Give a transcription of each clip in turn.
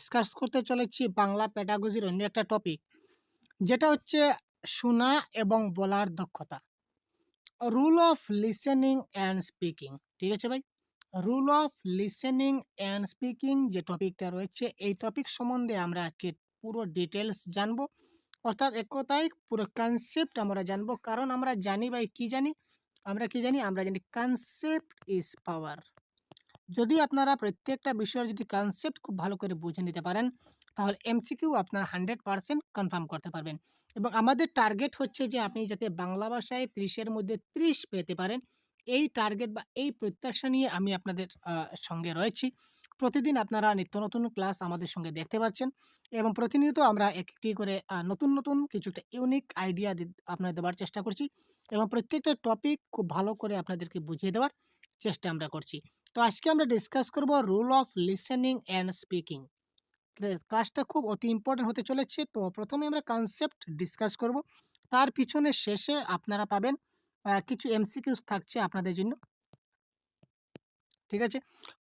Discuss করতে চলেছি বাংলা প্যাডাগজির অন্য একটা টপিক, যেটা হচ্ছে শোনা এবং বলার দক্ষতা। Rule of listening and speaking. ঠিক আছে ভাই, rule of listening and speaking যে টপিকটা রয়েছে, এই টপিক সম্বন্ধে আমরা আজকে পুরো ডিটেলস জানবো। অর্থাৎ এক কথায় পুরো কনসেপ্ট আমরা জানবো। কারণ আমরা জানি ভাই, কি জানি আমরা জানি কনসেপ্ট ইজ পাওয়ার। যদি আপনারা প্রত্যেকটা বিষয়ের যদি কনসেপ্ট খুব ভালো করে বুঝে নিতে পারেন, তাহলে এমসিকিউ আপনার 100% কনফার্ম করতে পারবেন। এবং আমাদের টার্গেট হচ্ছে যে আপনি যাতে বাংলা ভাষায় 30-এর মধ্যে 30 পেতে পারেন। এই টার্গেট বা এই প্রত্যাশা নিয়ে আমি আপনাদের সঙ্গে রয়েছি। প্রতিদিন আপনারা নিত্য নতুন ক্লাস আমাদের সঙ্গে দেখতে পাচ্ছেন, এবং প্রতিনিয়ত আমরা একটি করে নতুন নতুন কিছু একটা ইউনিক আইডিয়া আপনাদের দেওয়ার চেষ্টা করছি, এবং প্রত্যেকটা টপিক খুব ভালো করে আপনাদেরকে বুঝিয়ে দেওয়ার চেষ্টা আমরা করছি। তো আজকে আমরা ডিসকাস করব rule of listening and speaking. ক্লাসটা খুব অতি ইম্পর্টেন্ট হতে চলেছে। তো প্রথমে আমরা কনসেপ্ট ডিসকাস করব, তার পিছনে শেষে আপনারা পাবেন কিছু এমসিকিউস থাকছে আপনাদের জন্য। ঠিক আছে,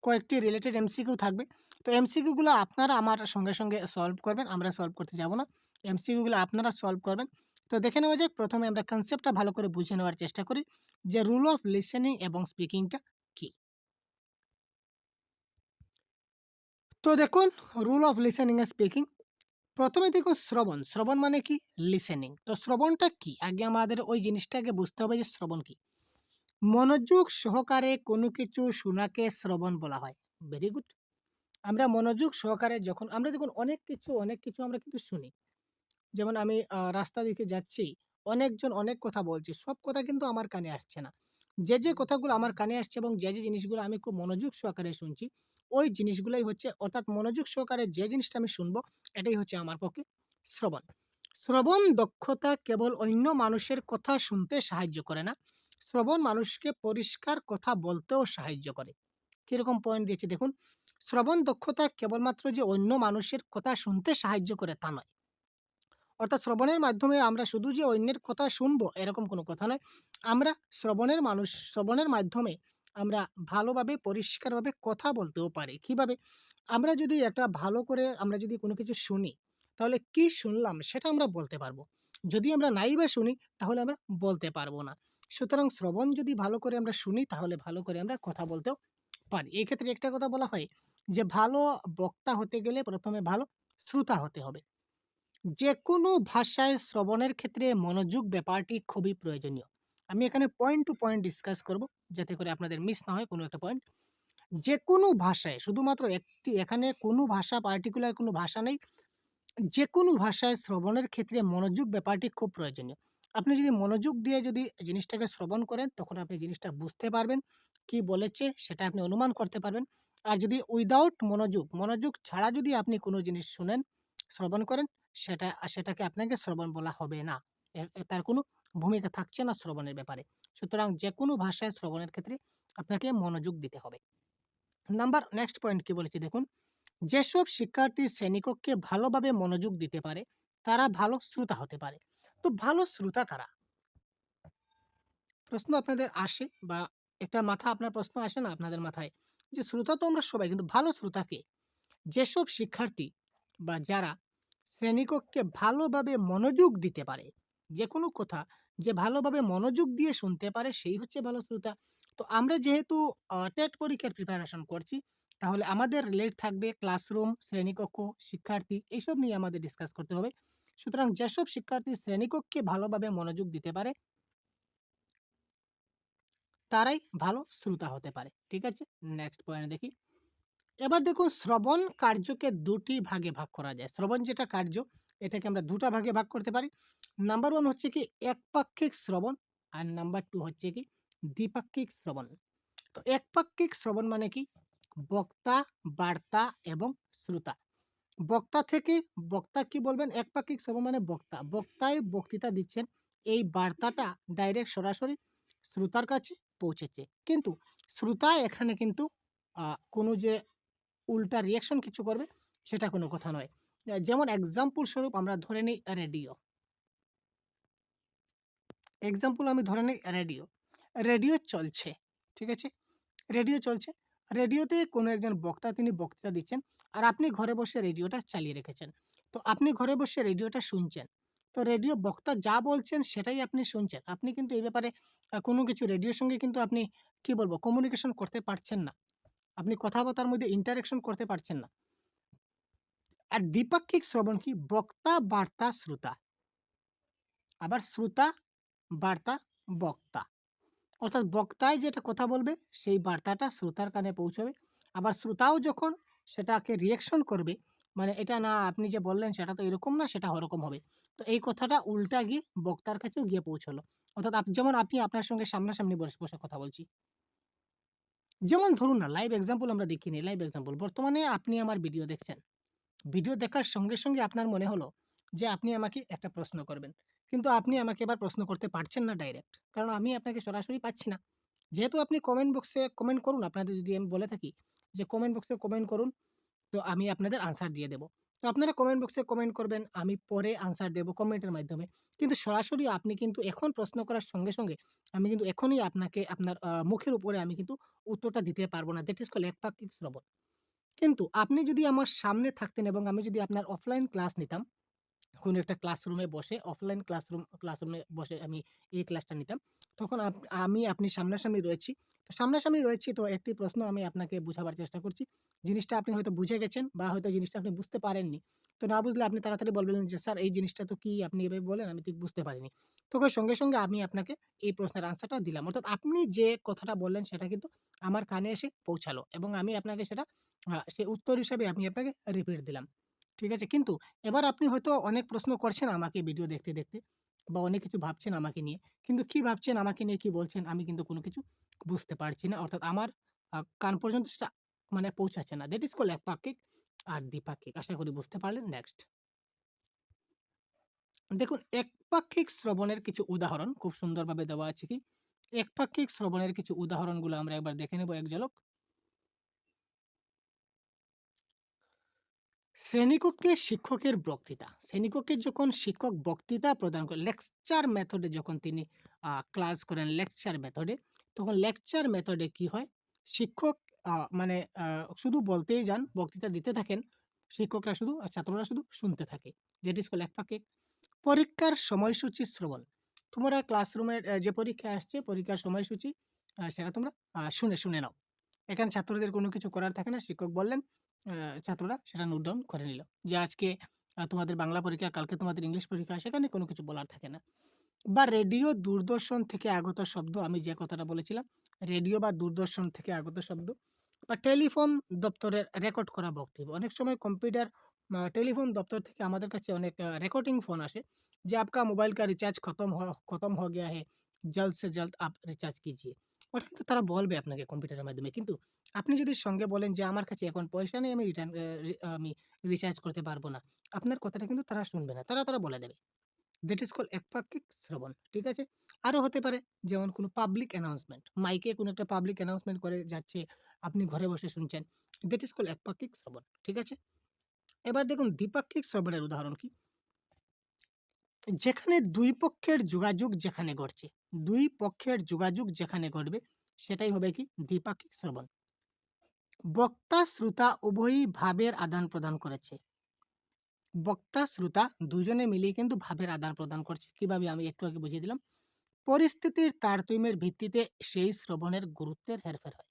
কয়েকটি রিলেটেড এমসিকিউ থাকবে। তো এমসিকিউগুলো আপনারা আমার সঙ্গে সঙ্গে সলভ করবেন, আমরা সলভ করতে যাব না। এমসিকিউগুলো আপনারা সলভ করবেন। তো দেখে নেওয়া যাক, প্রথমে আমরা কনসেপ্টটা ভালো করে বুঝে নেওয়ার চেষ্টা করি যে রুল অফ লিসেনিং এবং স্পিকিংটা কি। তো দেখুন, rule of listening and speaking. প্রথমে দেখুন শ্রবণ। শ্রবণ মানে কি? লিসেনিং। তো শ্রবণটা কি? আগে আমাদের ওই জিনিসটাকে বুঝতে হবে যে শ্রবণ কি। মনোযোগ সহকারে কোনো কিছু শোনাকে শ্রবণ বলা হয়। Very good. আমরা মনোযোগ সহকারে যখন আমরা দেখুন অনেক কিছু আমরা কিন্তু শুনি। যেমন আমি রাস্তা দিকে যাচ্ছি, অনেকজন অনেক কথা বলছে। সব কথা কিন্তু আমার কানে আসছে না। যে কথাগুলো আমার কানে আসছে এবং যে জিনিসগুলো আমি খুব মনোযোগ সহকারে শুনছি, ওই জিনিসগুলাই হচ্ছে, অর্থাৎ মনোযোগ সহকারে যে জিনিসটা আমি শুনবো, এটাই হচ্ছে আমার পক্ষে শ্রবণ। শ্রবণ দক্ষতা কেবল অন্য মানুষের কথা শুনতে সাহায্য করে না, শ্রবণ মানুষকে পরিষ্কার কথা বলতেও সাহায্য করে। কিরকম পয়েন্ট দিয়েছি দেখুন, শ্রবণ দক্ষতা কেবলমাত্র যে অন্য মানুষের কথা শুনতে সাহায্য করে তা নয়। অর্থাৎ শ্রবণের মাধ্যমে আমরা শুধু যে অন্যের কথা শুনবো এরকম কোনো কথা নয়। আমরা শ্রবণের মাধ্যমে আমরা ভালোভাবে পরিষ্কারভাবে কথা বলতেও পারি। কিভাবে? আমরা যদি একটা ভালো করে আমরা যদি কোনো কিছু শুনি, তাহলে কি শুনলাম সেটা আমরা বলতে পারবো। যদি আমরা নাই বা শুনি, তাহলে আমরা বলতে পারবো না। সুতরাং শ্রবণ যদি ভালো করে আমরা শুনি, তাহলে ভালো করে আমরা কথা বলতেও পারি। এই ক্ষেত্রে একটা কথা বলা হয় যে ভালো বক্তা হতে গেলে প্রথমে ভালো শ্রোতা হতে হবে। যেকোনো ভাষায় শ্রবণের ক্ষেত্রে মনোযোগ ব্যাপারটি খুবই প্রয়োজনীয়। আমি এখানে পয়েন্ট টু পয়েন্ট ডিসকাস করব, যাতে করে আপনাদের মিস না হয় কোনো একটা পয়েন্ট। যেকোনো ভাষায়, শুধুমাত্র একটি, এখানে কোনো ভাষা পার্টিকুলার কোনো ভাষা নেই। যেকোনো ভাষায় শ্রবণের ক্ষেত্রে মনোযোগ ব্যাপারটি খুব প্রয়োজনীয়। আপনি যদি মনোযোগ দিয়ে যদি জিনিসটাকে শ্রবণ করেন, তখন আপনি জিনিসটা বুঝতে পারবেন, কি বলেছে সেটা আপনি অনুমান করতে পারবেন। আর যদি উইদাউট মনোযোগ ছাড়া যদি আপনি কোনো জিনিস শুনেন, শ্রবণ করেন, সেটাকে আপনাকে শ্রবণ বলা হবে না। তার কোনো ভূমিকা থাকছে না শ্রবণের ব্যাপারে। সুতরাং যেকোনো ভাষায় শ্রবণের ক্ষেত্রে আপনাকে মনোযোগ দিতে হবে। নেক্সট পয়েন্ট কি বলেছি দেখুন, যেসব শিক্ষার্থী শ্রেণীকক্ষে ভালোভাবে মনোযোগ দিতে পারে, তারা ভালো শ্রোতা হতে পারে। তো ভালো শ্রোতা কারা? প্রশ্ন আপনাদের আসে, বা একটা আপনার প্রশ্ন আসে না আপনাদের মাথায়, যে শ্রোতা তো আমরা সবাই, কিন্তু ভালো শ্রোতা কে? যেসব শিক্ষার্থী বা যারা শ্রেণীকক্ষে ভালোভাবে মনোযোগ দিতে পারে, যে কোনো কথা যে ভালোভাবে মনোযোগ দিয়ে শুনতে পারে, সেই হচ্ছে ভালো শ্রোতা। তো আমরা যেহেতু টেট পরীক্ষার প্রিপারেশন করছি, তাহলে আমাদের রিলেট থাকবে ক্লাসরুম, শ্রেণীকক্ষ, শিক্ষার্থী, এইসব নিয়ে আমাদের ডিসকাস করতে হবে। সুতরাং যেসব শিক্ষার্থী শ্রেণীকক্ষে ভালোভাবে মনোযোগ দিতে পারে, তারাই ভালো শ্রোতা হতে পারে। ঠিক আছে, নেক্সট পয়েন্ট দেখি। এবার দেখুন, শ্রবণ কার্যকে দুটি ভাগে ভাগ করা যায়। শ্রবণ যেটা কার্য, এটাকে আমরা দুটা ভাগে ভাগ করতে পারি। নাম্বার 1 হচ্ছে কি একপাক্ষিক শ্রবণ, আর নাম্বার 2 হচ্ছে কি দ্বিপাক্ষিক শ্রবণ। তো একপাক্ষিক শ্রবণ মানে কি? বক্তা, বার্তা এবং শ্রোতা। বক্তা কি বলবেন? একপাক্ষিক শ্রবণ মানে বক্তায় বক্তৃতা দিচ্ছেন, এই বার্তাটা ডাইরেক্ট সরাসরি শ্রোতার কাছে পৌঁছেছে। কিন্তু শ্রোতা এখানে কিন্তু কোনো যে উল্টা রিঅ্যাকশন কিছু করবে, সেটা কোনো কথা নয়। যেমন এক্সাম্পল স্বরূপ আমরা ধরে নিই রেডিও। আমি ধরে নিই রেডিও। রেডিও চলছে, ঠিক আছে? রেডিও চলছে। রেডিওতে কোনো একজন বক্তা তিনি বক্তৃতা দিচ্ছেন, আর আপনি ঘরে বসে রেডিওটা চালিয়ে রেখেছেন। তো আপনি ঘরে বসে রেডিওটা শুনছেন। তো রেডিও বক্তা যা বলছেন সেটাই আপনি শুনছেন। আপনি কিন্তু এই ব্যাপারে কোনো কিছু রেডিওর সঙ্গে কিন্তু আপনি কি বলবো কমিউনিকেশন করতে পারছেন না। আপনি কথাবার্তার মধ্যে ইন্টারেকশন করতে পারছেন না। আর দ্বিপাক্ষিক শ্রবণ কি? বক্তা, বার্তা, শ্রোতা। আবার শ্রোতা, বার্তা, বক্তা। অর্থাৎ বক্তাই যেটা কথা বলবে সেই বার্তাটা শ্রোতার কানে পৌঁছবে। আবার শ্রোতাও যখন সেটাকে রিঅ্যাকশন করবে, মানে এটা না আপনি যে বললেন সেটা তো এরকম না, সেটা ওরকম হবে। তো এই কথাটা উল্টা গিয়ে বক্তার কাছেও গিয়ে পৌঁছলো। অর্থাৎ যেমন আপনি আপনার সঙ্গে সামনাসামনি বসে, বসে কথা বলছি। যেমন ধরুন না লাইভ এক্সাম্পল আমরা দেখি নিই, লাইভ এক্সাম্পল। বর্তমানে আপনি আমার ভিডিও দেখছেন। ভিডিও দেখার সঙ্গে, সঙ্গে আপনার মনে হলো যে আপনি আমাকে একটা প্রশ্ন করবেন। কিন্তু আপনি আমাকে এবার প্রশ্ন করতে পারছেন না ডাইরেক্ট। কারণ আমি আপনাকে সরাসরি পাচ্ছি না। যেহেতু আপনি কমেন্ট বক্সে কমেন্ট করুন, আপনাদের যদি আমি বলে থাকি যে কমেন্ট বক্সে কমেন্ট করুন, তো আমি আপনাদের আনসার দিয়ে দেব। তো আপনারা কমেন্ট বক্সে কমেন্ট করবেন, আমি পরে আনসার দেব কমেন্টের মাধ্যমে। কিন্তু সরাসরি আপনি কিন্তু এখন প্রশ্ন করার সঙ্গে, সঙ্গে আমি কিন্তু এখনই আপনাকে আপনার মুখের উপরে আমি কিন্তু উত্তরটা দিতে পারব না। দ্যাট ইস কল্ড একপাক্ষিক শ্রবণ। কিন্তু আপনি যদি আমার সামনে থাকতেন এবং আমি যদি আপনার অফলাইন ক্লাস নিতাম, কোনো একটা ক্লাসরুমে বসে অফলাইন ক্লাসরুমে বসে আমি এই ক্লাসটা নিতাম। তখন আমি আপনি সামনাসামনি রয়েছি। তো সামনাসামনি রয়েছি, তো একটি প্রশ্ন আমি আপনাকে বুঝাবার চেষ্টা করছি। জিনিসটা আপনি হয়তো বুঝে গেছেন বা হয়তো জিনিসটা আপনি বুঝতে পারেননি। তো না বুঝলে আপনি তাড়াতাড়ি বলবেন যে, "স্যার এই জিনিসটা তো কি আপনি এভাবে বললেন আমি ঠিক বুঝতে পারিনি।" তখন সঙ্গে, সঙ্গে আমি আপনাকে এই প্রশ্নের আনসারটা দিলাম। অর্থাৎ আপনি যে কথাটা বললেন সেটা কিন্তু আমার কানে এসে পৌঁছালো এবং আমি আপনাকে সেটা সে উত্তর হিসাবে আমি আপনাকে রিপিট দিলাম। ঠিক আছে? কিন্তু এবার আপনি হয়তো অনেক প্রশ্ন করছেন আমাকে ভিডিও দেখতে, দেখতে বা অনেক কিছু ভাবছেন আমাকে নিয়ে। কিন্তু কি ভাবছেন, আমাকে নিয়ে কি বলছেন আমি কিন্তু কোনো কিছু বুঝতে পারছি না। অর্থাৎ আমার কান পর্যন্ত সেটা মানে পৌঁছাচ্ছে না। দ্যাট ইস কল্ড একপাক্ষিক আর দ্বিপাক্ষিক। আশা করি বুঝতে পারলেন। নেক্সট দেখুন একপাক্ষিক শ্রবণের কিছু উদাহরণ খুব সুন্দরভাবে দেওয়া আছে কি? একপাক্ষিক শ্রবণের কিছু উদাহরণগুলো আমরা একবার দেখে নেব এক ঝলক। শ্রেণীকক্ষে শিক্ষকের বক্তৃতা। শ্রেণীকক্ষে যখন শিক্ষক বক্তৃতা প্রদান করেন, লেকচার মেথডে যখন তিনি ক্লাস করেন লেকচার মেথডে, তখন লেকচার মেথডে কি হয়? শিক্ষক মানে শুধু বলতেই যান, বক্তৃতা দিতে থাকেন। শিক্ষকরা শুধু ছাত্ররা শুধু শুনতে থাকে। দ্যাট ইস কল্ড একপাক্ষিক। পরীক্ষার সময়সূচি শ্রবণ। তোমরা ক্লাসরুমের যে পরীক্ষা আসছে, পরীক্ষার সময়সূচি সেটা তোমরা শুনে নাও। এখানে ছাত্রদের কোনো কিছু করার থাকে না। শিক্ষক বললেন, আ ছাত্ররা সেটা নোট ডাউন করে নিল। যে আজকে তোমাদের বাংলা পরীক্ষা, কালকে তোমাদের ইংলিশ পরীক্ষা, সেখানে কোনো কিছু বলার থাকে না। বা রেডিও, দূরদর্শন থেকে আগত শব্দ, আমি যে কথাটা বলেছিলাম, রেডিও বা দূরদর্শন থেকে আগত শব্দ বা টেলিফোন দপ্তরের রেকর্ড করা বক্তব্য। অনেক সময় কম্পিউটার টেলিফোন দপ্তর থেকে আমাদের কাছে অনেক রেকর্ডিং ফোন আসে যে, "आपका मोबाइल का रिचार्ज खत्म हो गया है, जल्द से जल्द आप रिचार्ज कीजिए।" ওটা কিন্তু তারা বলবে আপনাকে কম্পিউটারের মাধ্যমে। কিন্তু আপনি যদি সঙ্গে বলেন যে, "আমার কাছে এখন পয়সা নেই, আমি রিটার্ন আমি রিচার্জ করতে পারব না।" আপনার কথাটা কিন্তু তারা শুনবে না। তারা বলে দেবে। দ্যাট ইস কল্ড একপাক্ষিক শ্রবণ। ঠিক আছে? আরো হতে পারে যেমন কোনো পাবলিক অ্যানাউন্সমেন্ট। মাইকে কোনো একটা পাবলিক অ্যানাউন্সমেন্ট করে যাচ্ছে, আপনি ঘরে বসে শুনছেন। দ্যাট ইস কল্ড একপাক্ষিক শ্রবণ। ঠিক আছে? এবার দেখুন দ্বিপাক্ষিক শ্রবণের উদাহরণ কি? যেখানে ২ পক্ষের যোগাযোগ যেখানে ঘটছে, ২ পক্ষের যোগাযোগ যেখানে ঘটবে সেটাই হবে কি? দ্বিপাক্ষিক শ্রবণ। বক্তা, শ্রোতা উভয়ই ভাবের আদান-প্রদান করেছে। বক্তা, শ্রোতা দুজনে মিলেই কিন্তু ভাবের আদান-প্রদান করছে। কিভাবে? আমি একটু আগে বুঝিয়ে দিলাম। পরিস্থিতির তারতম্যের ভিত্তিতে সেই শ্রবণের গুরুত্বের হেরফের হয়।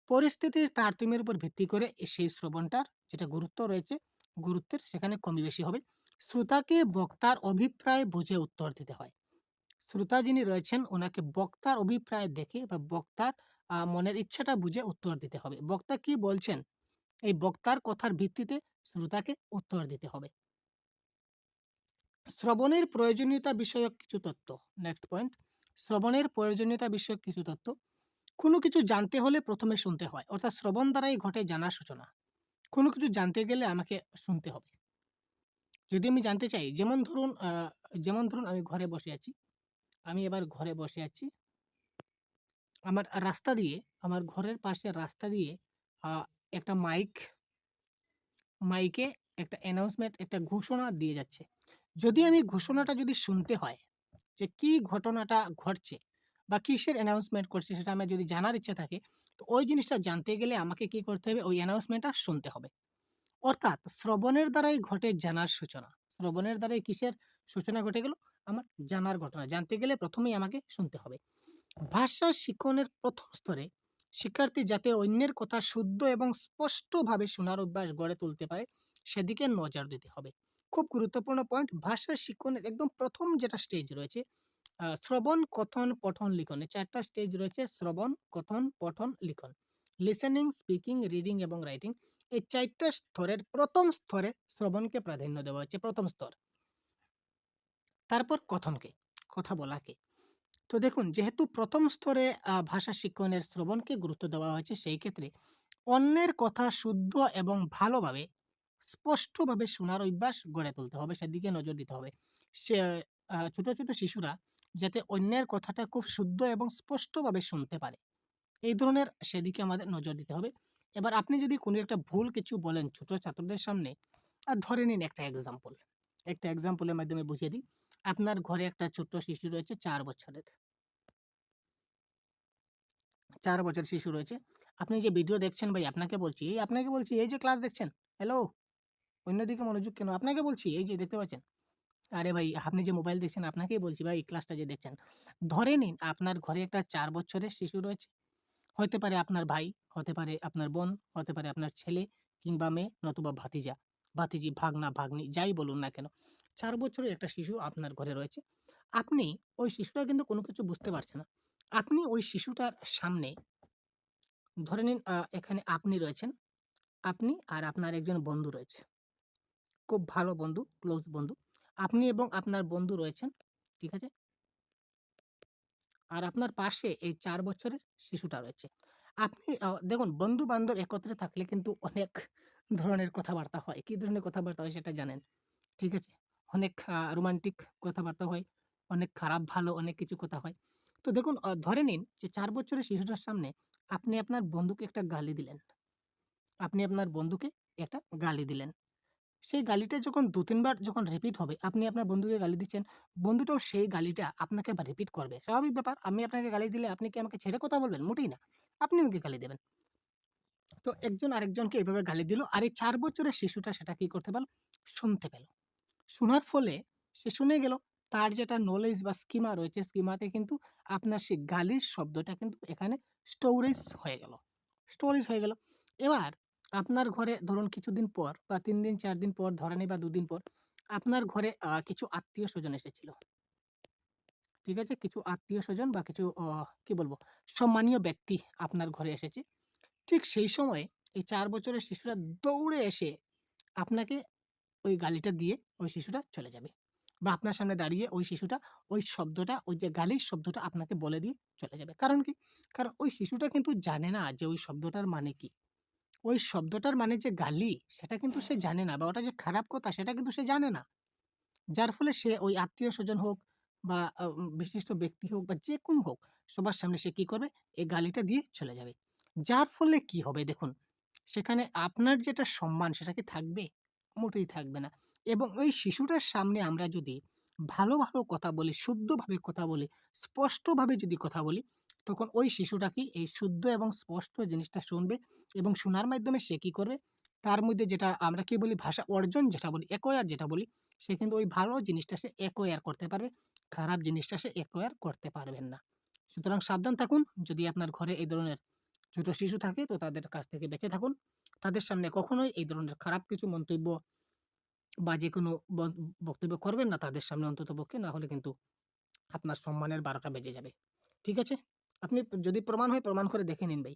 পরিস্থিতির তারতম্যের উপর ভিত্তি করে সেই শ্রবণটার যেটা গুরুত্ব রয়েছে, গুরুত্বের সেখানে কমি বেশি হবে। শ্রোতাকে বক্তার অভিপ্রায় বুঝে উত্তর দিতে হয়। শ্রোতা যিনি রয়েছেন উনাকে বক্তার অভিপ্রায় দেখে বা বক্তার মনের ইচ্ছাটা বুঝে উত্তর দিতে হবে। বক্তা কি বলছেন, এই বক্তার কথার ভিত্তিতে শ্রোতাকে উত্তর দিতে হবে। শ্রবণের প্রয়োজনীয়তা বিষয়ক কিছু তথ্য। Next point. শ্রবণের প্রয়োজনীয়তা বিষয়ক কিছু তথ্য। কোনো কিছু জানতে হলে প্রথমে শুনতে হয়। অর্থাৎ শ্রবণ দ্বারাই ঘটে জানার সূচনা। কোনো কিছু জানতে গেলে আমাকে শুনতে হবে। যদি আমি জানতে চাই, যেমন ধরুন আমি ঘরে বসে আছি। আমি এবার ঘরে বসে আছি। আমার রাস্তা দিয়ে, আমার ঘরের পাশে রাস্তা দিয়ে আ একটা মাইকে একটা অ্যানাউন্সমেন্ট, একটা ঘোষণা দিয়ে যাচ্ছে। যদি আমি ঘোষণাটা যদি শুনতে হয় যে কি ঘটনাটা ঘটছে বা কিসের অ্যানাউন্সমেন্ট করছে সেটা আমার যদি জানার ইচ্ছা থাকে, তো ওই জিনিসটা জানতে গেলে আমাকে কি করতে হবে? ওই অ্যানাউন্সমেন্টটা শুনতে হবে। অর্থাৎ শ্রবণের দ্বারাই ঘটে জানার সূচনা। শ্রবণের দ্বারাই কিসের সূচনা ঘটে গেল? আমার জানার ঘটনা। জানতে গেলে ১ম এই আমাকে শুনতে হবে। ভাষা শিক্ষণের ১ম স্তরে শিক্ষার্থী যাতে অন্যের কথা শুদ্ধ এবং স্পষ্টভাবে শোনার অভ্যাস গড়ে তুলতে পারে, সেদিকে নজর দিতে হবে। খুব গুরুত্বপূর্ণ পয়েন্ট, ভাষা শিক্ষণের একদম ১ম যেটা স্টেজ রয়েছে, শ্রবণ, কথন, পঠন, লিখন। এই ৪ টা স্টেজ রয়েছে শ্রবণ, কথন, পঠন, লিখন। লিসেনিং, স্পিকিং, রিডিং এবং রাইটিং। এই ৪ টা স্তরের ১ম স্তরে শ্রবণকে প্রাধান্য দেওয়া হচ্ছে, ১ম স্তর। তারপর কথনকে, কথা বলাকে। তো দেখুন, যেহেতু ১ম স্তরে ভাষা শিক্ষণের শ্রবণকে গুরুত্ব দেওয়া হয়েছে, সেই ক্ষেত্রে অন্যের কথা শুদ্ধ এবং ভালোভাবে স্পষ্টভাবে শোনার অভ্যাস গড়ে তুলতে হবে, সেদিকে নজর দিতে হবে। সে ছোট, ছোট শিশুরা যাতে অন্যের কথাটা খুব শুদ্ধ এবং স্পষ্টভাবে শুনতে পারে, এই ধরনের সেদিকে আমাদের নজর দিতে হবে। এবার আপনি যদি কোনো একটা ভুল কিছু বলেন ছোট ছাত্রদের সামনে, ধরে নিন একটা এক্সাম্পল। একটা এক্সাম্পলের মাধ্যমে বুঝিয়ে দিই। আপনার ঘরে একটা ছোট্ট শিশু রয়েছে ৪ বছরের। ৪ বছর শিশু রয়েছে। আপনি যে ভিডিও দেখছেন ভাই, আপনাকে বলছি এই যে ক্লাস দেখছেন। হ্যালো, অন্যদিকে মনোযোগ কেন? আপনাকে বলছি এই যে দেখতে পাচ্ছেন। আরে ভাই, আপনি যে মোবাইল দেখছেন আপনাকেই বলছি ভাই, ক্লাসটা যে দেখছেন। ধরে নিন আপনার ঘরে একটা ৪ বছরের শিশু রয়েছে। হতে পারে আপনার ভাই, হতে পারে আপনার বোন, হতে পারে আপনার ছেলে কিংবা মেয়ে, নতুবা ভাতিজা, ভাতিজি, ভাগনা, ভাগ্নি, যাই বলুন না কেন। ৪ বছরের একটা শিশু আপনার ঘরে রয়েছে। আপনি ওই শিশুটা কিন্তু কোনো কিছু বুঝতে পারছে না। আপনি ওই শিশুটার সামনে, ধরে নিন এখানে আপনি রয়েছেন, আপনি আর আপনার একজন বন্ধু রয়েছে। খুব ভালো বন্ধু, ক্লোজ বন্ধু। আপনি এবং আপনার বন্ধু রয়েছেন, ঠিক আছে? আর আপনার পাশে এই ৪ বছরের শিশুটা রয়েছে। আপনি দেখুন, বন্ধু-বান্ধব একত্রে থাকলে কিন্তু অনেক ধরনের কথাবার্তা হয়। কি ধরনের কথাবার্তা হয় সেটা জানেন, ঠিক আছে? অনেক রোমান্টিক কথাবার্তা হয়, অনেক খারাপ ভালো অনেক কিছু কথা হয়। তো দেখুন, ধরে নিন যে ৪ বছরের শিশুটার সামনে আপনি আপনার বন্ধুকে একটা গালি দিলেন। আপনি আপনার বন্ধুকে একটা গালি দিলেন। সেই গালিটা যখন ২-৩ বার যখন রিপিট হবে, আপনি আপনার বন্ধুকে গালি দিচ্ছেন, বন্ধুটাও সেই গালিটা আপনাকে আবার রিপিট করবে। স্বাভাবিক ব্যাপার। আমি আপনাকে গালি দিলে আপনি কি আমাকে ছেড়ে কথা বলবেন? মোটেই না। আপনি আমাকে গালি দেবেন। তো একজন আরেকজনকে এভাবে গালি দিল। আর এই ৪ বছরের শিশুটা সেটা কি করতে পারল? শুনতে পেল। শোনার ফলে সে শুনে গেল। তার যেটা নলেজ বা স্কিমা রয়েছে, স্কিমাতে কিন্তু আপনার সেই গালির শব্দটা কিন্তু এখানে স্টোরেজ হয়ে গেল। স্টোরেজ হয়ে গেল। এবার আপনার ঘরে ধরুন কিছুদিন পর বা ৩ দিন ৪ দিন পর, ধরে নিই বা ২ দিন পর, আপনার ঘরে কিছু আত্মীয়স্বজন এসেছিল। ঠিক আছে? কিছু আত্মীয়স্বজন বা কিছু কি বলবো? সম্মানীয় ব্যক্তি আপনার ঘরে এসেছে। ঠিক সেই সময়ে এই ৪ বছরের শিশুরা দৌড়ে এসে আপনাকে ওই গালিটা দিয়ে ওই শিশুটা চলে যাবে। বা আপনার সামনে দাঁড়িয়ে ওই শিশুটা ওই শব্দটা, ওই যে গালির শব্দটা আপনাকে বলে দিয়ে চলে যাবে। কারণ কি? কারণ ওই শিশুটা কিন্তু জানে না যে ওই শব্দটার মানে কি? ওই শব্দটার মানে যে গালি, সেটা কিন্তু সে জানে না, বা ওটা যে খারাপ কথা সেটা কিন্তু সে জানে না। যার ফলে সে ওই আত্মীয়স্বজন হোক বা বিশিষ্ট ব্যক্তি হোক বা যেকোনো হোক, সবার সামনে সে কি করবে? এই গালিটা দিয়ে চলে যাবে। যার ফলে কি হবে দেখুন, সেখানে আপনার যেটা সম্মান সেটা কি থাকবে? মোটেই থাকবে না। এবং ওই শিশুটার সামনে আমরা যদি ভালো, ভালো কথা বলি, শুদ্ধভাবে কথা বলি, স্পষ্টভাবে যদি কথা বলি, তখন ওই শিশুটা কি এই শুদ্ধ এবং স্পষ্ট জিনিসটা শুনবে, এবং শোনার মাধ্যমে সে কি করবে? তার মধ্যে যেটা আমরা কি বলি, ভাষা অর্জন যেটা বলি, অ্যাকোয়ার যেটা বলি, সে কিন্তু ওই ভালো জিনিসটা সে অ্যাকোয়ার করতে পারবে। খারাপ জিনিসটা সে অ্যাকোয়ার করতে পারবেন না। সুতরাং সাবধান থাকুন। যদি আপনার ঘরে এই ধরনের ছোট শিশু থাকে তো তাদের কাছ থেকে বেঁচে থাকুন। তাদের সামনে কখনোই এই ধরনের খারাপ কিছু মন্তব্য বা যেকোনো বক্তব্য করবেন না তাদের সামনে অন্ততপক্ষে, না হলে কিন্তু আপনার সম্মানের ১২টা বেজে যাবে। ঠিক আছে? আপনি যদি প্রমাণ হয় প্রমাণ করে দেখে নিন ভাই।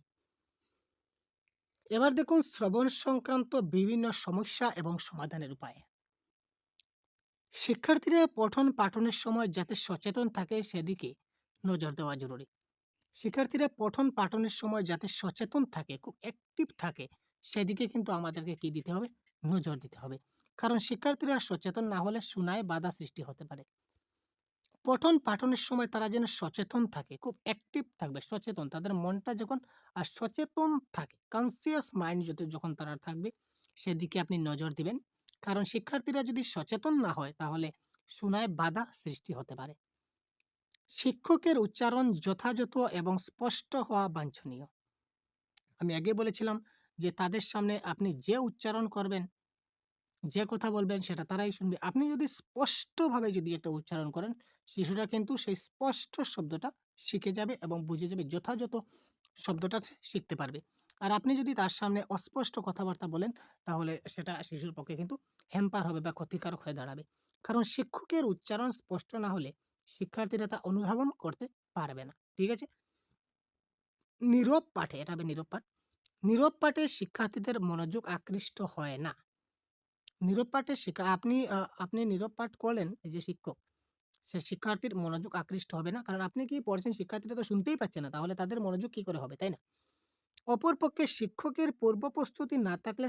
এবার দেখুন শ্রবণ সংক্রান্ত বিভিন্ন সমস্যা এবং সমাধানের উপায়। শিক্ষার্থীরা পঠন পাঠনের সময় যাতে সচেতন থাকে সেদিকে নজর দেওয়া জরুরি। শিক্ষার্থীরা পঠন পাঠনের সময় যাতে সচেতন থাকে, খুব অ্যাক্টিভ থাকে, সেদিকে কিন্তু আমাদেরকে কি দিতে হবে? নজর দিতে হবে। কারণ শিক্ষার্থীরা সচেতন না হলে শোনায় বাধা সৃষ্টি হতে পারে। পঠন পাঠনের সময় তারা যেন সচেতন থাকে, খুব অ্যাক্টিভ থাকবে, সচেতন। তাদের মনটা যখন সচেতন থাকে, কনসিয়াস মাইন্ড যখন তারা থাকবে, সেদিকে আপনি নজর দিবেন। কারণ শিক্ষার্থীরা যদি সচেতন না হয় তাহলে শোনায় বাধা সৃষ্টি হতে পারে। শিক্ষকের উচ্চারণ যথাযথ এবং স্পষ্ট হওয়া বাঞ্ছনীয়। আমি আগে বলেছিলাম যে তাদের সামনে আপনি যে উচ্চারণ করবেন, যে কথা বলবেন সেটা তারাই শুনবে। আপনি যদি স্পষ্টভাবে যদি এটা উচ্চারণ করেন, শিশুরা কিন্তু সেই স্পষ্ট শব্দটা শিখে যাবে এবং বুঝে যাবে, যথাযথ শব্দটা সে শিখতে পারবে। আর আপনি যদি তার সামনে অস্পষ্ট কথাবার্তা বলেন, তাহলে সেটা শিশুর পক্ষে কিন্তু হ্যাম্পার হবে বা ক্ষতিকারক হয়ে দাঁড়াবে। কারণ শিক্ষকের উচ্চারণ স্পষ্ট না হলে শিক্ষার্থীরা তা অনুধাবন করতে পারবে না। ঠিক আছে? নীরব পাঠে, এটা হবে নীরব পাঠ। নীরব পাঠে শিক্ষার্থীদের মনোযোগ আকৃষ্ট হয় না। নীরব পাঠে আপনি নীরব পাঠ করলেন, এই যে শিক্ষক, সে শিক্ষার্থীর মনোযোগ আকৃষ্ট হবে না। কারণ আপনি কি পড়ছেন শিক্ষার্থীরা তো শুনতেই পাচ্ছে না। তাহলে তাদের মনোযোগ কি করে হবে, তাই না? অপরপক্ষে শিক্ষকের পূর্ব প্রস্তুতি না থাকলে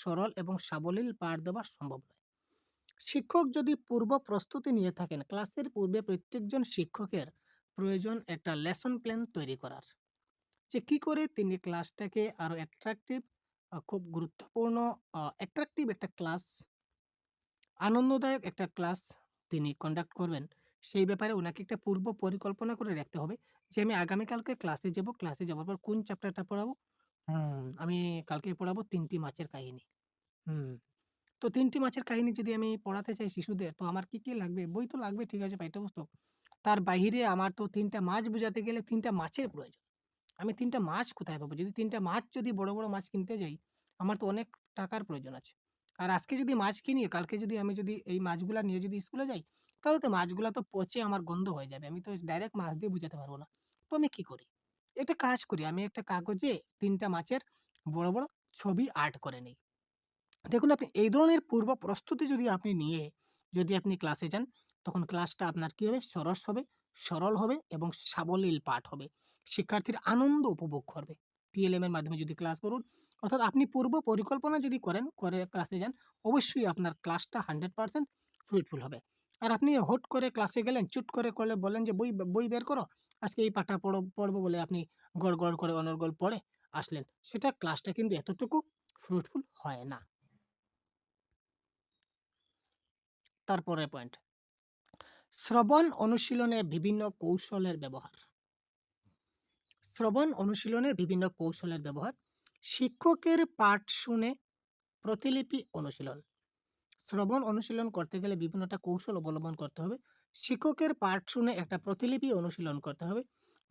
সরল এবং সাবলীল পাঠ দেওয়া সম্ভব নয়। শিক্ষক যদি পূর্ব প্রস্তুতি নিয়ে থাকেন, ক্লাসের পূর্বে প্রত্যেকজন শিক্ষকের প্রয়োজন একটা লেসন প্ল্যান তৈরি করার। যে কি করে তিনি ক্লাসটাকে আরো অ্যাট্রাকটিভ, খুব গুরুত্বপূর্ণ, অ্যাট্রাকটিভ একটা ক্লাস, আনন্দদায়ক একটা ক্লাস তিনি কন্ডাক্ট করবেন, সেই ব্যাপারে উনাকে একটা পূর্ব পরিকল্পনা করে রাখতে হবে। যে আমি আগামীকালকে ক্লাসে যাব, ক্লাসে যাওয়ার পর কোন চ্যাপ্টারটা পড়াবো? আমি কালকে পড়াবো ৩ টি মাছের কাহিনী। হুম, তো ৩ টি মাছের কাহিনী যদি আমি পড়াতে চাই শিশুদের, তো আমার কি, কি লাগবে? বই তো লাগবে, ঠিক আছে, পাঠ্যপুস্তক। তার বাহিরে আমার তো ৩ টা মাছ বোঝাতে গেলে ৩ টা মাছের প্রয়োজন। আমি ৩ টা মাছ কোথায় পাবো? যদি ৩ টা মাছ, যদি বড়, বড় মাছ কিনতে যাই, আমার তো অনেক টাকার প্রয়োজন আছে। আর আজকে যদি মাছ কিনি, কালকে যদি আমি এই মাছগুলা নিয়ে যদি স্কুলে যাই, তাহলে তো মাছগুলা তো পচে আমার গন্ধ হয়ে যাবে। আমি তো ডাইরেক্ট মাছ দিয়ে বুঝাতে পারব না। তো আমি কি করি? একটা কাজ করি, আমি একটা কাগজে ৩ টা মাছের বড়, বড় ছবি আর্ট করে নেই। দেখুন, আপনি এই ধরনের পূর্ব প্রস্তুতি যদি আপনি নিয়ে যদি আপনি ক্লাসে যান, তখন ক্লাসটা আপনার কি হবে? সরস হবে, সরল হবে এবং সাবলীল পাঠ হবে। শিক্ষার্থীর আনন্দ উপভোগ করবে। টিএলএম এর মাধ্যমে যদি ক্লাস করুন, অর্থাৎ আপনি পূর্ব পরিকল্পনা যদি করেন, করে ক্লাসে যান, অবশ্যই আপনার ক্লাসটা 100% ফ্রুটফুল হবে। আর আপনি হুট করে ক্লাসে গেলেন, চুট করে করলে বললেন যে, "বই বই বের করো। আজকে এই পাঠটা পড়বো" বলে আপনি গড়, গড় করে অনর্গল পড়ে আসলেন। সেটা ক্লাসটা কিন্তু এতটুকু ফ্রুটফুল হয় না। তারপরের পয়েন্ট, শ্রবণ অনুশীলনে বিভিন্ন কৌশলের ব্যবহার। শ্রবণ অনুশীলনে বিভিন্ন কৌশলের ব্যবহার। শিক্ষকের পাঠ শুনে প্রতিলিপি অনুশীলন। শ্রবণ অনুশীলন করতে গেলে বিভিন্নটা কৌশল অবলম্বন করতে হবে। শিক্ষকের পাঠ শুনে একটা প্রতিলিপি অনুশীলন করতে হবে।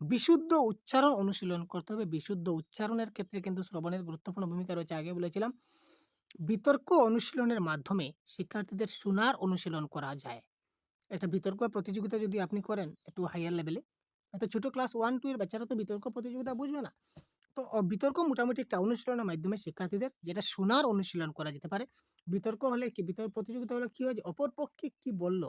বিশুদ্ধ উচ্চারণ অনুশীলন করতে হবে। বিশুদ্ধ উচ্চারণের ক্ষেত্রে কিন্তু শ্রবণের গুরুত্বপূর্ণ ভূমিকা রয়েছে, আগে বলেছিলাম। বিতর্ক অনুশীলনের মাধ্যমে শিক্ষার্থীদের শোনার অনুশীলন করা যায়। একটা বিতর্ক প্রতিযোগিতা যদি আপনি করেন একটু হাইয়ার লেভেলে, এত ছোট ক্লাস 1-2 এর বাচ্চারা তো বিতর্ক প্রতিযোগিতা বুঝবে না। তো বিতর্ক মোটামুটি একটা অনুশীলনের মাধ্যমে শিক্ষার্থীদের যেটা শোনার অনুশীলন করা যেতে পারে। বিতর্ক হলে কি, বিতর্ক প্রতিযোগিতা হলে কি হয় যে অপর পক্ষে কি বলল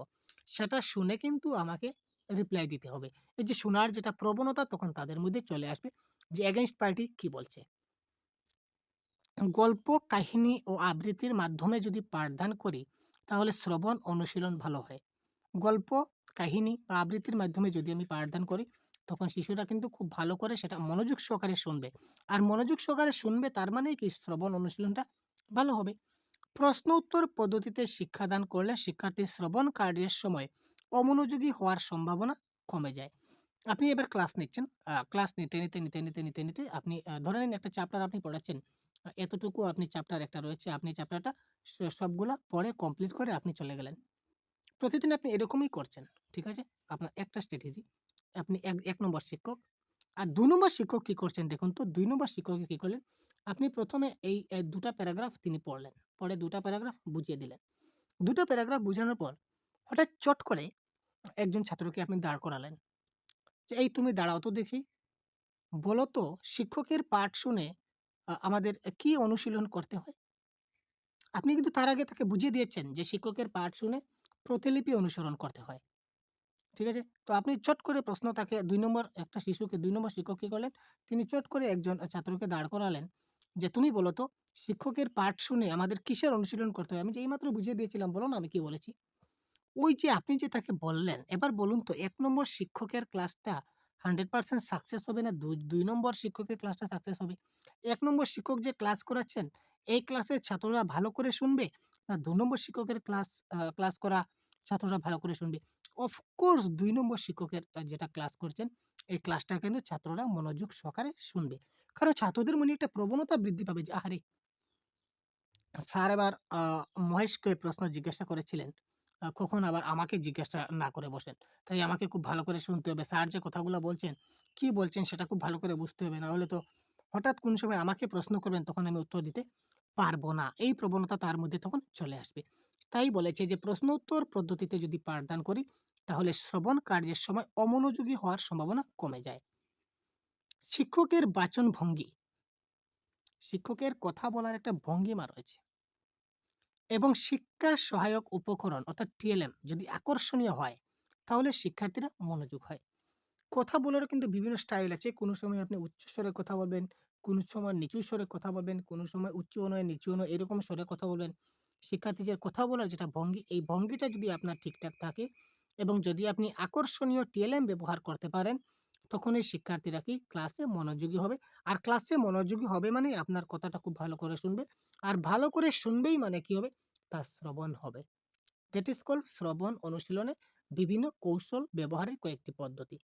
সেটা শুনে কিন্তু আমাকে রিপ্লাই দিতে হবে। এই যে শোনার যেটা প্রবণতা, তখন তাদের মধ্যে চলে আসবে যে এগেইনস্ট পার্টি কি বলছে। গল্প, কাহিনী ও আবৃত্তির মাধ্যমে যদি পাঠদান করি, তাহলে শ্রবণ অনুশীলন ভালো হয়। গল্প, কাহিনী বা আবৃত্তির মাধ্যমে যদি আমি পাঠদান করি, তখন শিশুরা কিন্তু খুব ভালো করে সেটা মনোযোগ সহকারে শুনবে। আর মনোযোগ সহকারে শুনবে তার মানেই কি শ্রবণ অনুশীলনটা ভালো হবে। প্রশ্ন উত্তর পদ্ধতিতে শিক্ষাদান করলে শিক্ষার্থীর শ্রবণ কার্যের সময় অমনোযোগী হওয়ার সম্ভাবনা কমে যায়। আপনি এবার ক্লাস নিচ্ছেন, ক্লাস নিতে আপনি ধরে নিন একটা চ্যাপ্টার আপনি পড়াচ্ছেন। এতটুকু আপনি চ্যাপ্টার একটা রয়েছে, আপনি চ্যাপ্টারটা সবগুলা পড়ে কমপ্লিট করে আপনি চলে গেলেন। প্রতিদিন আপনি এরকমই করছেন। ঠিক আছে? আপনার একটা স্ট্র্যাটেজি। আপনি ১ নম্বর শিক্ষক। আর ২ নম্বর শিক্ষক কি করছেন দেখুন তো, ২ নম্বর শিক্ষক কি করলেন? আপনি ১ম এ এই ২ টা প্যারাগ্রাফ তিনি পড়লেন। পড়ে ২ টা প্যারাগ্রাফ বুঝিয়ে দিলেন। ২ টা প্যারাগ্রাফ বুঝানোর পর হঠাৎ চট করে একজন ছাত্রকে আপনি দাঁড় করালেন। যে, "এই তুমি দাঁড়াও তো দেখি। বলো তো শিক্ষকের পাঠ শুনে আমাদের কি অনুশীলন করতে হয়?" আপনি কিন্তু তার আগে তাকে বুঝিয়ে দিয়েছেন যে শিক্ষকের পাঠ শুনে প্রতিলিপি অনুসরণ করতে হয়। ঠিক আছে? তো আপনি চট করে প্রশ্ন তাকে ২ নম্বর একটা শিশুকে ২ নম্বর শিক্ষক কি করলেন? তিনি চট করে একজন ছাত্রকে দাঁড় করালেন যে, "তুমি বলো তো শিক্ষকের পাঠ শুনে আমাদের কিসের অনুশীলন করতে হয়? আমি যে এইমাত্র বুঝিয়ে দিয়েছিলাম, বলো না আমি কি বলেছি?" ওই যে আপনি যে তাকে বললেন, এবার বলুন তো ১ নম্বর শিক্ষকের ক্লাসটা 100% সাকসেস হবে না ২ নম্বর শিক্ষকের ক্লাসটা সাকসেস হবে? ১ নম্বর শিক্ষক যে ক্লাস করাচ্ছেন, এই ক্লাসের ছাত্ররা ভালো করে শুনবে? না ২ নম্বর শিক্ষকের ক্লাস করা ছাত্ররা ভালো করে শুনবে। অফকোর্স ২ নম্বর শিক্ষকের যেটা ক্লাস করছেন, এই ক্লাসটা কিন্তু ছাত্ররা মনোযোগ সহকারে শুনবে। কারণ ছাত্রদের মনে একটা প্রবণতা বৃদ্ধি পাবে যে, আহারে! স্যার এবার মহেশকে প্রশ্ন জিজ্ঞাসা করেছিলেন। কখন আবার আমাকে জিজ্ঞাসা না করে বসেন। তাই আমাকে খুব ভালো করে শুনতে হবে। স্যার যে কথাগুলো বলছেন, কি বলছেন সেটা খুব ভালো করে বুঝতে হবে। না হলে তো হঠাৎ কোন সময় আমাকে প্রশ্ন করবেন তখন আমি উত্তর দিতে পারব না। এই প্রবণতা তার মধ্যে তখন চলে আসবে। তাই বলেছে যে প্রশ্ন উত্তর পদ্ধতিতে যদি পাঠদান করি তাহলে শ্রবণ কার্যের সময় অমনোযোগী হওয়ার সম্ভাবনা কমে যায়। শিক্ষকের বাচন ভঙ্গি, শিক্ষকের কথা বলার একটা ভঙ্গিমা রয়েছে। এবং শিক্ষা সহায়ক উপকরণ অর্থাৎ টিএলএম যদি আকর্ষণীয় হয় তাহলে শিক্ষার্থীরা মনোযোগ হয়। কথা বলারও কিন্তু বিভিন্ন স্টাইল আছে। কোনো সময় আপনি উচ্চ স্বরে কথা বলবেন, কোনো সময় নিচু স্বরে কথা বলবেন, কোনো সময় উচ্চ নয় নিচু নয় এরকম স্বরে কথা বলবেন। শিক্ষার্থীদের কথা বলার যেটা ভঙ্গি, এই ভঙ্গিটা যদি আপনার ঠিকঠাক থাকে এবং যদি আপনি আকর্ষণীয় টিএলএম ব্যবহার করতে পারেন, তখন এই শিক্ষার্থীরা কি ক্লাসে মনোযোগী হবে। আর ক্লাসে মনোযোগী হবে মানে আপনার কথাটা খুব ভালো করে শুনবে। আর ভালো করে শুনবেই মানে কি হবে? তার শ্রবণ হবে। দ্যাট ইজ কল্ড শ্রবণ অনুশীলনে বিভিন্ন কৌশল ব্যবহারের কয়েকটি পদ্ধতি।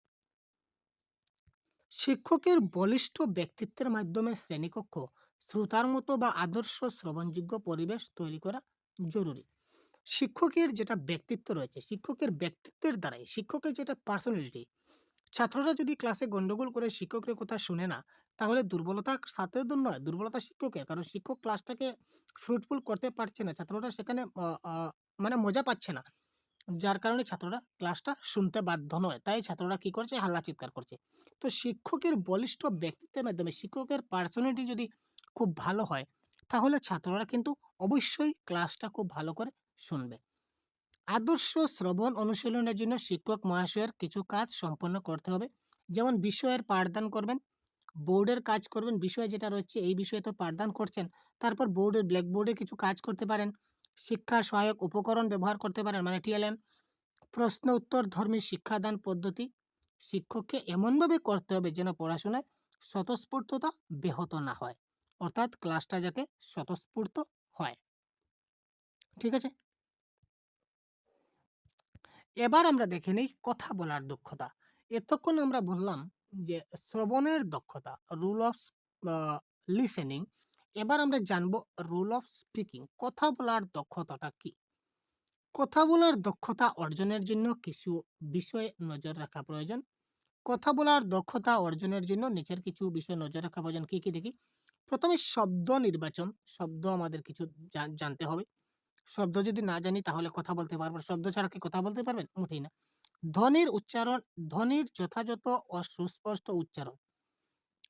শিক্ষকের বলিষ্ঠ ব্যক্তিত্বের মাধ্যমে শ্রেণীকক্ষ শ্রোতার মতো বা আদর্শ শ্রবণযোগ্য পরিবেশ তৈরি করা জরুরি। শিক্ষকের যেটা ব্যক্তিত্ব রয়েছে, শিক্ষকের ব্যক্তিত্বের দ্বারাই শিক্ষকের যেটা পার্সোনালিটি, ছাত্ররা যদি ক্লাসে গন্ডগোল করে শিক্ষকের কথা শুনে না, তাহলে দুর্বলতা ছাত্রদের নয়, দুর্বলতা শিক্ষকের। কারণ শিক্ষক ক্লাসটাকে ফ্রুটফুল করতে পারছে না। ছাত্ররা সেখানে মানে মজা পাচ্ছে না। যার কারণে ছাত্ররা ক্লাসটা শুনতে বাধ্য নয়। তাই ছাত্ররা কি করছে? হাল্লা চিৎকার করছে। তো শিক্ষকের বলিষ্ঠ ব্যক্তিত্বের মাধ্যমে শিক্ষকের পার্সোনালিটি যদি খুব ভালো হয়, তাহলে ছাত্ররা কিন্তু অবশ্যই ক্লাসটা খুব ভালো করে শুনবে। আদর্শ শ্রবণ অনুশীলনের জন্য শিক্ষক মহাশয়ের কিছু কাজ সম্পন্ন করতে হবে। যেমন বিষয়ের পাঠদান করবেন, বোর্ডের কাজ করবেন, বিষয় যেটা রয়েছে এই বিষয়ে তো পাঠদান করছেন। তারপর বোর্ডের ব্ল্যাকবোর্ডে কিছু কাজ করতে পারেন। শিক্ষা সহায়ক উপকরণ ব্যবহার করতে পারেন মানে টিএলএম। প্রশ্ন উত্তর ধর্মী শিক্ষাদান পদ্ধতি শিক্ষককে এমনভাবে করতে হবে যেন পড়াশোনায় স্বতঃস্ফূর্ততা ব্যাহত না হয়। অর্থাৎ ক্লাসটা যাতে স্বতঃস্ফূর্ত হয়। ঠিক আছে? এবার আমরা দেখে নেই কথা বলার দক্ষতা। এতক্ষণ আমরা বললাম যে শ্রবণের দক্ষতা, রুল অফ লিসেনিং। এবার আমরা জানবো রুল অফ স্পিকিং। কথা বলার দক্ষতাটা কি? কথা বলার দক্ষতা অর্জনের জন্য কিছু বিষয়ে নজর রাখা প্রয়োজন। কথা বলার দক্ষতা অর্জনের জন্য নিচের কিছু বিষয় নজর রাখা প্রয়োজন। কি, কি দেখি? প্রথমে শব্দ নির্বাচন। শব্দ আমাদের কিছু জানতে হবে। শব্দ যদি না জানি তাহলে কথা বলতে পারবো না। শব্দ ছাড়া কি কথা বলতে পারবেন? মোটেই না। ধ্বনির উচ্চারণ, ধ্বনির যথাযথ ও সুস্পষ্ট উচ্চারণ।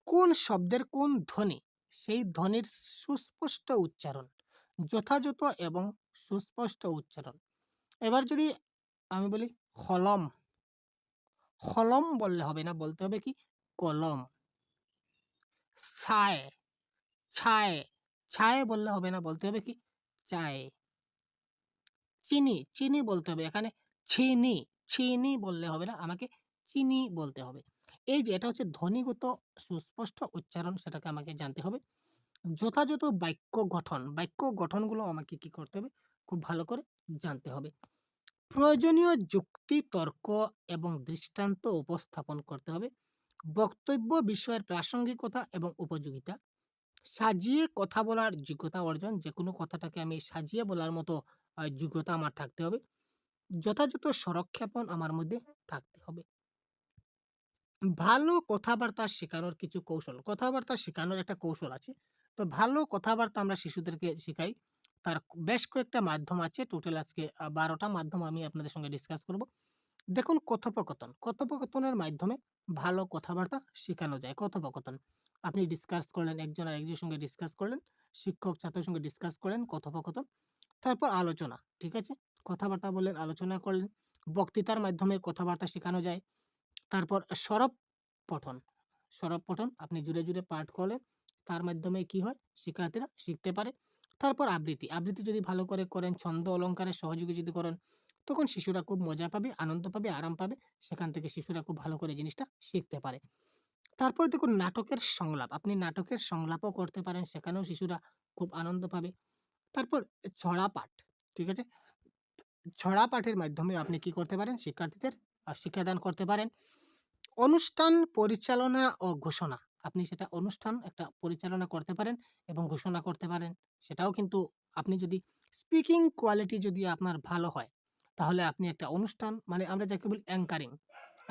কোন শব্দের কোন ধ্বনি, সেই ধ্বনির সুস্পষ্ট উচ্চারণ। যথাযথ এবং সুস্পষ্ট উচ্চারণ। এবার যদি আমি বলি কলম, কলম বললে হবে না, বলতে হবে কি? কলম। ছায়, ছায়, ছায় বললে হবে না, বলতে হবে কি? চায়। চিনি, চিনি বলতে হবে। এখানে চিনি, চিনি বললে হবে না, আমাকে চিনি বলতে হবে। এই যে এটা হচ্ছে ধ্বনিগত সুস্পষ্ট উচ্চারণ, সেটাকে আমাকে জানতে হবে। যথাযথ বাক্য গঠন, বাক্য গঠনগুলো আমাকে কি করতে হবে? খুব ভালো করে জানতে হবে। প্রয়োজনীয় যুক্তি, তর্ক এবং দৃষ্টান্ত উপস্থাপন করতে হবে। বক্তব্য বিষয়ের প্রাসঙ্গিকতা এবং উপযোগিতা। সাজিয়ে কথা বলার যোগ্যতা অর্জন। যেকোনো কথাটাকে আমি সাজিয়ে বলার মতো যোগ্যতা আমার থাকতে হবে। যথাযথ স্বরক্ষেপণ আমার মধ্যে থাকতে হবে। ভালো কথাবার্তা শেখানোর কিছু কৌশল। কথাবার্তা শেখানোর একটা কৌশল আছে। তো ভালো কথাবার্তা আমরা শিশুদেরকে শিখাই। তার বেশ কয়েকটা মাধ্যম আছে। টোটাল আজকে ১২ টা মাধ্যম আমি আপনাদের সঙ্গে ডিসকাস করব। দেখুন কথোপকথন। কথোপকথনের মাধ্যমে ভালো কথাবার্তা শেখানো যায়। কথোপকথন। আপনি ডিসকাস করলেন, একজন আরেকজনের সঙ্গে ডিসকাস করলেন। শিক্ষক ছাত্রের সঙ্গে ডিসকাস করলেন, কথোপকথন। তারপর আলোচনা। ঠিক আছে? কথাবার্তা বললেন, আলোচনা করলেন। বক্তৃতার মাধ্যমে কথাবার্তা শেখানো যায়। তারপর সরব পঠন। সরব পঠন আপনি জুড়ে, জুড়ে পাঠ করলেন। তার মাধ্যমে কি হয়? শিক্ষার্থীরা শিখতে পারে। তারপর আবৃত্তি। আবৃত্তি যদি ভালো করে করেন, ছন্দ অলঙ্কারের সহযোগী যদি করেন, তখন শিশুরা খুব মজা পাবে, আনন্দ পাবে, আরাম পাবে। সেখান থেকে শিশুরা খুব ভালো করে জিনিসটা শিখতে পারে। তারপর দেখুন নাটকের সংলাপ। আপনি নাটকের সংলাপও করতে পারেন। সেখানেও শিশুরা খুব আনন্দ পাবে। তারপর ছড়া পাঠ। ঠিক আছে? ছড়া পাঠের মাধ্যমে আপনি কি করতে পারেন? শিক্ষার্থীদের শিক্ষাদান করতে পারেন। অনুষ্ঠান পরিচালনা ও ঘোষণা। আপনি সেটা অনুষ্ঠান একটা পরিচালনা করতে পারেন এবং ঘোষণা করতে পারেন। সেটাও কিন্তু আপনি যদি স্পিকিং কোয়ালিটি যদি আপনার ভালো হয়, তাহলে আপনি একটা অনুষ্ঠান মানে আমরা যাকে বলি অ্যাঙ্কারিং,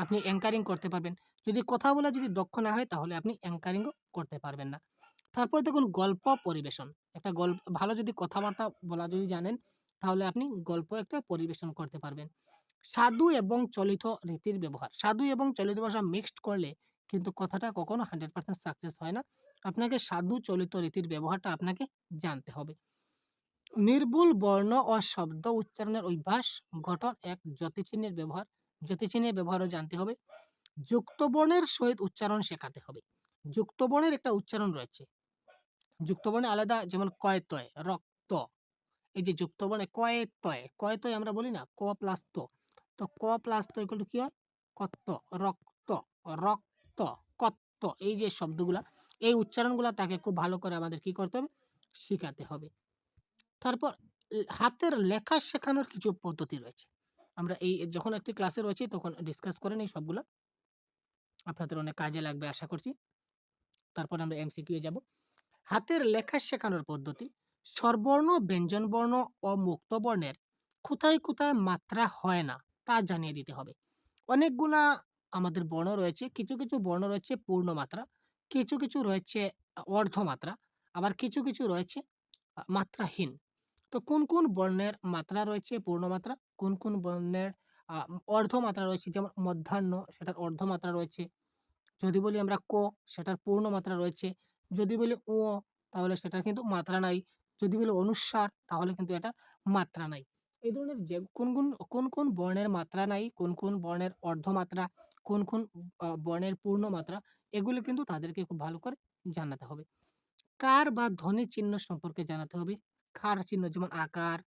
আপনি অ্যাঙ্কারিং করতে পারবেন। যদি কথা বলা যদি দক্ষ না হয় তাহলে আপনি অ্যাঙ্কারিংও করতে পারবেন না। তারপর দেখুন গল্প পরিবেশন। একটা গল্প ভালো যদি কথাবার্তা বলা যদি জানেন, তাহলে আপনি গল্প একটা পরিবেশন করতে পারবেন। সাধু এবং চলিত রীতির ব্যবহার। সাধু এবং চলিত ভাষা মিক্সড করলে কিন্তু কথাটা কখনো 100% সাকসেস হয় না। আপনাকে সাধু চলিত রীতির ব্যবহারটা আপনাকে জানতে হবে। নির্ভুল বর্ণ ও শব্দ উচ্চারণের অভ্যাস, গঠন, এক যতিচিহ্নের ব্যবহার। যতিচিহ্নের ব্যবহারও জানতে হবে। যুক্ত বর্ণের সহিত উচ্চারণ শেখাতে হবে। যুক্ত বর্ণের একটা উচ্চারণ রয়েছে। যুক্ত বর্ণে আলাদা যেমন কয়তয়, রক্ত। এই যে যুক্ত বর্ণে কয়তয়, কয়তয় আমরা বলি না ক প্লাস ত। তো ক প্লাস ত ইকুয়াল টু কি হয়? কত্ত, রক্ত, রক্ত, কত্ত। এই যে শব্দগুলা, এই উচ্চারণগুলা তাকে খুব ভালো করে আমাদের কি করতে হবে? শিখাতে হবে। তারপর হাতের লেখা শেখানোর কিছু পদ্ধতি রয়েছে। আমরা এই যখন একটি ক্লাসে রয়েছি তখন ডিসকাস করেন এই সবগুলা। আপনাদের অনেক কাজে লাগবে আশা করছি। তারপর আমরা এমসিকিউ এ যাব। হাতের লেখা শেখানোর পদ্ধতি। স্বরবর্ণ, ব্যঞ্জনবর্ণ ও মুক্ত বর্ণের কোথায় কোথায় মাত্রা হয় না তা জানিয়ে দিতে হবে। অনেকগুলা আমাদের বর্ণ রয়েছে। কিছু কিছু বর্ণ রয়েছে পূর্ণ মাত্রা, কিছু কিছু রয়েছে অর্ধমাত্রা, আবার কিছু কিছু রয়েছে মাত্রাহীন। তো কোন কোন বর্ণের মাত্রা রয়েছে পূর্ণমাত্রা, কোন কোন বর্ণের অর্ধমাত্রা রয়েছে, যেমন মধ্যাহ্ন সেটার অর্ধমাত্রা রয়েছে। যদি বলি আমরা ক, সেটার পূর্ণ মাত্রা রয়েছে। যদি বলি ও, তাহলে সেটার কিন্তু মাত্রা নাই। যদি বলি অনুস্বার, তাহলে কিন্তু এটা মাত্রা নাই। এই ধরনের যে কোন কোন বর্ণের মাত্রা নাই, কোন কোন বর্ণের অর্ধমাত্রা, কোন কোন বর্ণের পূর্ণ মাত্রা, এগুলো কিন্তু তাদেরকে খুব ভালো করে জানাতে হবে। কার বা ধ্বনি চিহ্ন সম্পর্কে জানাতে হবে। কার চিহ্ন যেমন আকার,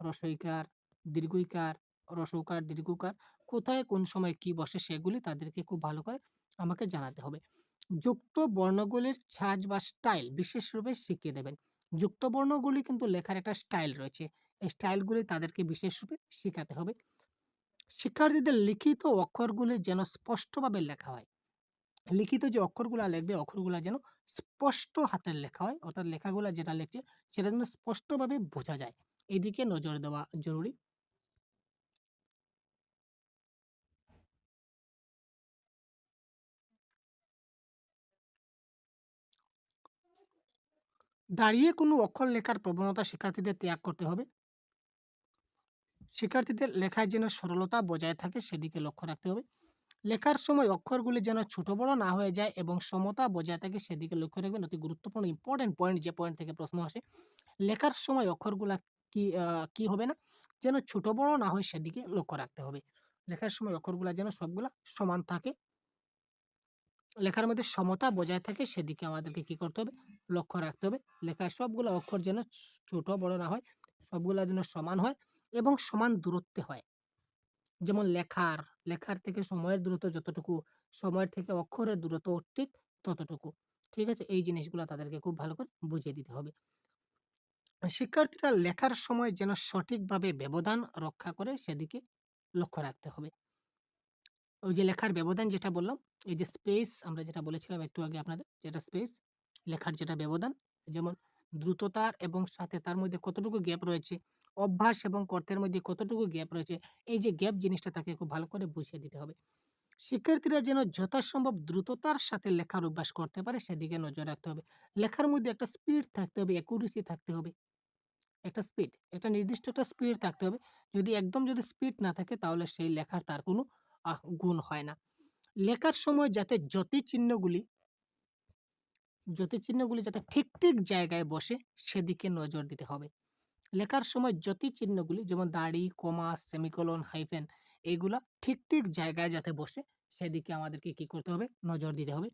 রসইকার, দীর্ঘইকার, রসৌকার, দীর্ঘকার, কোথায় কোন সময় কি বসে সেগুলি তাদেরকে খুব ভালো করে আমাকে জানাতে হবে। যুক্ত বর্ণগুলির ছাঁচ বা স্টাইল বিশেষরূপে শিখিয়ে দেবেন। যুক্ত বর্ণগুলি কিন্তু লেখার একটা স্টাইল রয়েছে। এই স্টাইলগুলি তাদেরকে বিশেষরূপে শিখাতে হবে। শিক্ষার্থীদের লিখিত অক্ষরগুলি যেন স্পষ্টভাবে লেখা হয়। লিখিত যে অক্ষরগুলা লিখবে, অক্ষরগুলা যেন স্পষ্ট হাতের লেখা হয়। অর্থাৎ লেখাগুলা যেটা লিখছে সেটা যেন স্পষ্টভাবে বোঝা যায়। এদিকে নজর দেওয়া জরুরি। দাঁড়িয়ে কোনো অক্ষর লেখার প্রবণতা শিক্ষার্থীদের ত্যাগ করতে হবে। শিক্ষার্থীদের লেখায় যেন সরলতা বজায় থাকে সেদিকে লক্ষ্য রাখতে হবে। লেখার সময় অক্ষরগুলি যেন ছোট বড় না হয়ে যায় এবং সমতা বজায় থাকে সেদিকে লক্ষ্য রাখবেন। অতি গুরুত্বপূর্ণ ইম্পর্টেন্ট পয়েন্ট, যে পয়েন্ট থেকে প্রশ্ন আসে। লেখার সময় অক্ষরগুলা কি হবে না? যেন ছোট বড় না হয় সেদিকে লক্ষ্য রাখতে হবে। লেখার সময় অক্ষরগুলা যেন সবগুলা সমান থাকে। লেখার মধ্যে সমতা বজায় থাকে সেদিকে আমাদেরকে কি করতে হবে? লক্ষ্য রাখতে হবে। লেখার সবগুলো অক্ষর যেন ছোট বড় না হয়, সবগুলা যেন সমান হয় এবং সমান দূরত্বে হয়। যেমন লেখার থেকে সময়ের দূরত্ব যতটুকু, সময়ের থেকে অক্ষরের দূরত্ব ঠিক ততটুকু। ঠিক আছে? এই জিনিসগুলা তাদেরকে খুব ভালো করে বুঝিয়ে দিতে হবে। শিক্ষার্থীরা লেখার সময় যেন সঠিকভাবে ব্যবধান রক্ষা করে সেদিকে লক্ষ্য রাখতে হবে। ওই যে লেখার ব্যবধান যেটা বললাম, এই যে স্পেস আমরা যেটা বলেছিলাম একটু আগে আপনাদের, যেটা স্পেস, লেখার যেটা ব্যবধান, যেমন দ্রুততার এবং সাথে তার মধ্যে কতটুকু গ্যাপ রয়েছে, অভ্যাস এবং কর্তের মধ্যে কতটুকু গ্যাপ রয়েছে, এই যে গ্যাপ জিনিসটা তাকে খুব ভালো করে বুঝিয়ে দিতে হবে। শিক্ষার্থীরা যেন যথাসম্ভব দ্রুততার সাথে লেখার অভ্যাস করতে পারে সেদিকে নজর রাখতে হবে। লেখার মধ্যে একটা স্পিড থাকতে হবে, অ্যাকুরেসি থাকতে হবে। একটা স্পিড, একটা নির্দিষ্ট একটা স্পিড থাকতে হবে। যদি একদম যদি স্পিড না থাকে তাহলে সেই লেখার তার কোনো গুণ হয় না। লেখার সময় যাতে জ্যোতিচিহ্নগুলি যাতে ঠিক ঠিক জায়গায় বসে সেদিকে নজর দিতে হবে। লেখার সময় জ্যোতিচিহ্নগুলি যেমন দাড়ি, কমা, সেমিকোলন, হাইফেন, এগুলা ঠিক ঠিক জায়গায় যাতে বসে সেদিকে আমাদেরকে কি করতে হবে? নজর দিতে হবে।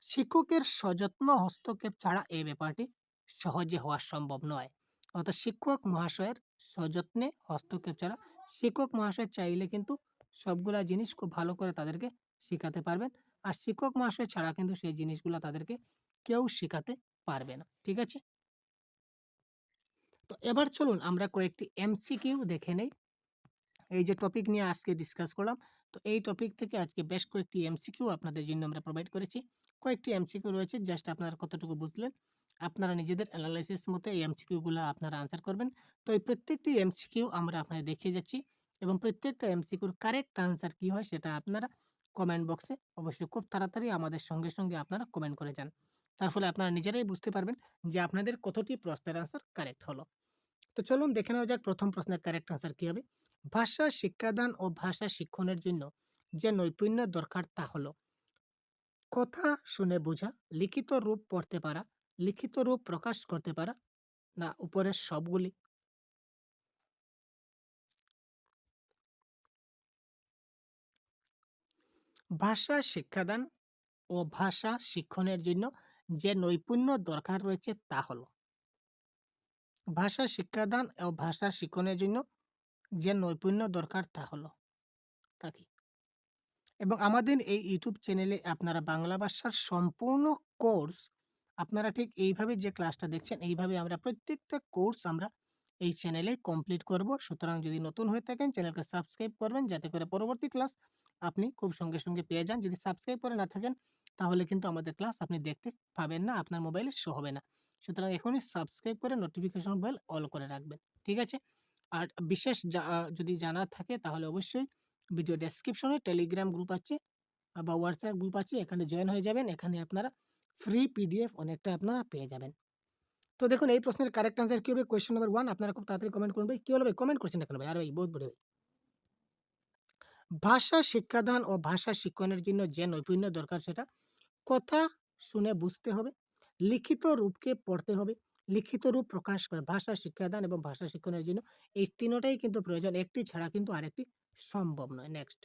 শিক্ষকের সযত্ন হস্তক্ষেপ ছাড়া এই ব্যাপারটি সহজে হওয়া সম্ভব নয়। অর্থাৎ শিক্ষক মহাশয়ের সযত্নে হস্তক্ষেপ ছাড়া, শিক্ষক মহাশয় চাইলে কিন্তু সবগুলা জিনিস খুব ভালো করে তাদেরকে শিখাতে পারবেন। আর শিক্ষক মহাশয় ছাড়া কিন্তু সেই জিনিসগুলা তাদেরকে কেউ শিখাতে পারবে না। ঠিক আছে? তো এবার চলুন আমরা কয়েকটি এমসিকিউ দেখে নেই। এই যে টপিক নিয়ে আজকে ডিসকাস করলাম, তো এই টপিক থেকে আজকে বেশ কয়েকটি এমসিকিউ আপনাদের জন্য আমরা প্রোভাইড করেছি। কয়েকটি এমসিকিউ রয়েছে, জাস্ট আপনারা কতটুকু বুঝলেন, আপনারা নিজেদের অ্যানালাইসিস মতো এই এমসিকিউগুলো আপনারা আনসার করবেন। তো এই প্রত্যেকটি এমসিকিউ আমরা আপনাদের দেখিয়ে যাচ্ছি এবং প্রত্যেকটা এমসিকিউর কারেক্ট আনসার কী হয় সেটা আপনারা কমেন্ট বক্সে অবশ্যই খুব তাড়াতাড়ি আমাদের সঙ্গে সঙ্গে আপনারা কমেন্ট করে যান। তার ফলে আপনারা নিজেরাই বুঝতে পারবেন যে আপনাদের কতটি প্রশ্নের আনসার কারেক্ট হলো। তো চলুন দেখে নেওয়া যাক প্রথম প্রশ্নের কারেক্ট আনসার কী হবে। ভাষা শিক্ষাদান ও ভাষা শিক্ষণের জন্য যে নৈপুণ্য দরকার তা হলো কথা শুনে বোঝা, লিখিত রূপ পড়তে পারা, লিখিত রূপ প্রকাশ করতে পারা, না উপরের সবগুলি। ভাষা শিক্ষাদান ও ভাষা শিক্ষণের জন্য যে নৈপুণ্য দরকার রয়েছে তা হলো ভাষা শিক্ষাদান ও ভাষা শিক্ষণের জন্য যে নৈপুণ্য দরকার তা হলো তা কি? এবং আমাদের এই ইউটিউব চ্যানেলে আপনারা বাংলা ভাষার সম্পূর্ণ কোর্স আপনারা ঠিক এইভাবে যে ক্লাসটা দেখছেন এইভাবে আমরা প্রত্যেকটা কোর্স আমরা এই চ্যানেলে কমপ্লিট করব। সুতরাং যদি নতুন হয়ে থাকেন চ্যানেলকে সাবস্ক্রাইব করবেন যাতে করে পরবর্তী ক্লাস আপনি খুব সঙ্গে সঙ্গে পেয়ে যান। যদি সাবস্ক্রাইব করে না থাকেন তাহলে কিন্তু আমাদের ক্লাস আপনি দেখতে পাবেন না, আপনার মোবাইলে শো হবে না। সুতরাং এখনই সাবস্ক্রাইব করে নোটিফিকেশন বেল অল করে রাখবেন, ঠিক আছে? আর বিশেষ যদি জানার থাকে তাহলে অবশ্যই ভিডিও ডেসক্রিপশনে টেলিগ্রাম গ্রুপ আছে বা হোয়াটসঅ্যাপ গ্রুপ আছে, এখানে জয়েন হয়ে যাবেন। এখানে আপনারা ফ্রি পিডিএফ অনেকটা আপনারা পেয়ে যাবেন। তো দেখুন এই প্রশ্নের কারেক্ট আনসার কি হবে? কোয়েশ্চন নাম্বার 1 আপনারা খুব তাড়াতাড়ি কমেন্ট করুন ভাই। কি হলো ভাই? কমেন্ট করছেন না কেন ভাই? আর ভাই বহুত বড় ভাই। ভাষা শিক্ষাদান ও ভাষা শিক্ষণের জন্য যে নৈপুণ্য দরকার সেটা কথা শুনে বুঝতে হবে, লিখিত রূপকে পড়তে হবে, লিখিত রূপ প্রকাশ করে ভাষা শিক্ষাদান এবং ভাষা শিক্ষণের জন্য এই তিনটাই কিন্তু প্রয়োজন, একটি ছাড়া কিন্তু আরেকটি সম্ভব নয়। নেক্সট,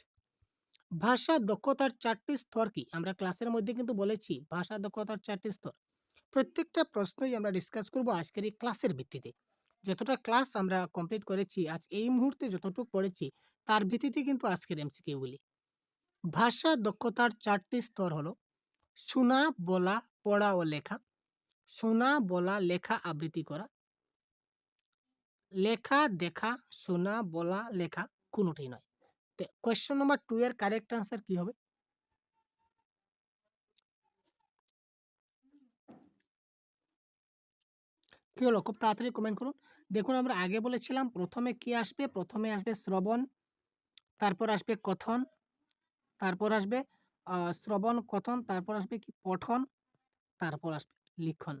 ভাষা দক্ষতার 4টি স্তর কি? আমরা ক্লাসের মধ্যে কিন্তু বলেছি ভাষা দক্ষতার 4টি স্তর। প্রত্যেকটা প্রশ্নই আমরা ডিসকাস করব আজকের এই ক্লাসের ভিত্তিতে। যতটা ক্লাস আমরা কমপ্লিট করেছি, আজ এই মুহূর্তে যতটুকু পড়েছি তার ভিত্তিতে কিন্তু আজকের এমসিকিউগুলি। ভাষা দক্ষতার 4টি স্তর হলো শোনা, বলা, পড়া ও লেখা। শোনা, বলা, লেখা, আবৃত্তি করা। লেখা, দেখা, শোনা, বলা, লেখা কোনোটাই নয়। কোয়েশ্চন নাম্বার 2 এর কারেক্ট আনসার কি হবে? কি হলো? খুব তাড়াতাড়ি কমেন্ট করুন। দেখুন আমরা আগে বলেছিলাম প্রথমে কি আসবে? প্রথমে আসবে শ্রবণ, তারপর আসবে কথন, তারপর আসবে শ্রবণ, কথন, তারপর আসবে কি পঠন, তারপর আসবে লিখন।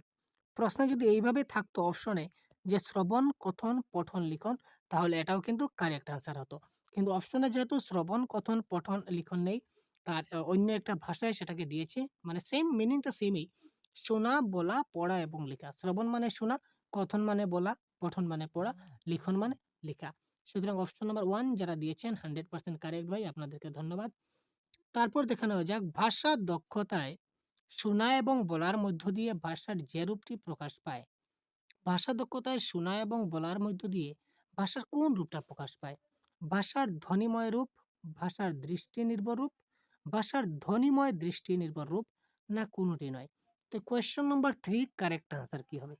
প্রশ্নে যদি এইভাবে থাকতো অপশনে যে শ্রবণ, কথন, পঠন, লিখন, তাহলে এটাও কিন্তু কারেক্ট আনসার হতো। কিন্তু অপশনে যেহেতু শ্রবণ, কথন, পঠন, লিখন নেই, তার অন্য একটা ভাষায় সেটাকে দিয়েছে, মানে সেম মিনিংটা সেমই। শোনা, বলা, পড়া এবং লেখা। শ্রবণ মানে শোনা, কথন মানে বলা, পঠন মানে পড়া, লিখন মানে লেখা। সুতরাং অপশন নাম্বার 1 যারা দিয়েছেন 100% কারেক্ট ভাই, আপনাদেরকে ধন্যবাদ। তারপর দেখানো যাক ভাষা দক্ষতায় শোনা এবং বলার মধ্য দিয়ে ভাষার যে রূপটি প্রকাশ পায়। ভাষা দক্ষতায় শোনা এবং বলার মধ্য দিয়ে ভাষার কোন রূপটা প্রকাশ পায়? ভাষার ধ্বনিময় রূপ, ভাষার দৃষ্টি নির্ভর রূপ, ভাষার ধ্বনিময় দৃষ্টি নির্ভর রূপ, না কোনোটি নয়। তো কোয়েশ্চন নাম্বার 3 কারেক্ট আনসার কি হবে?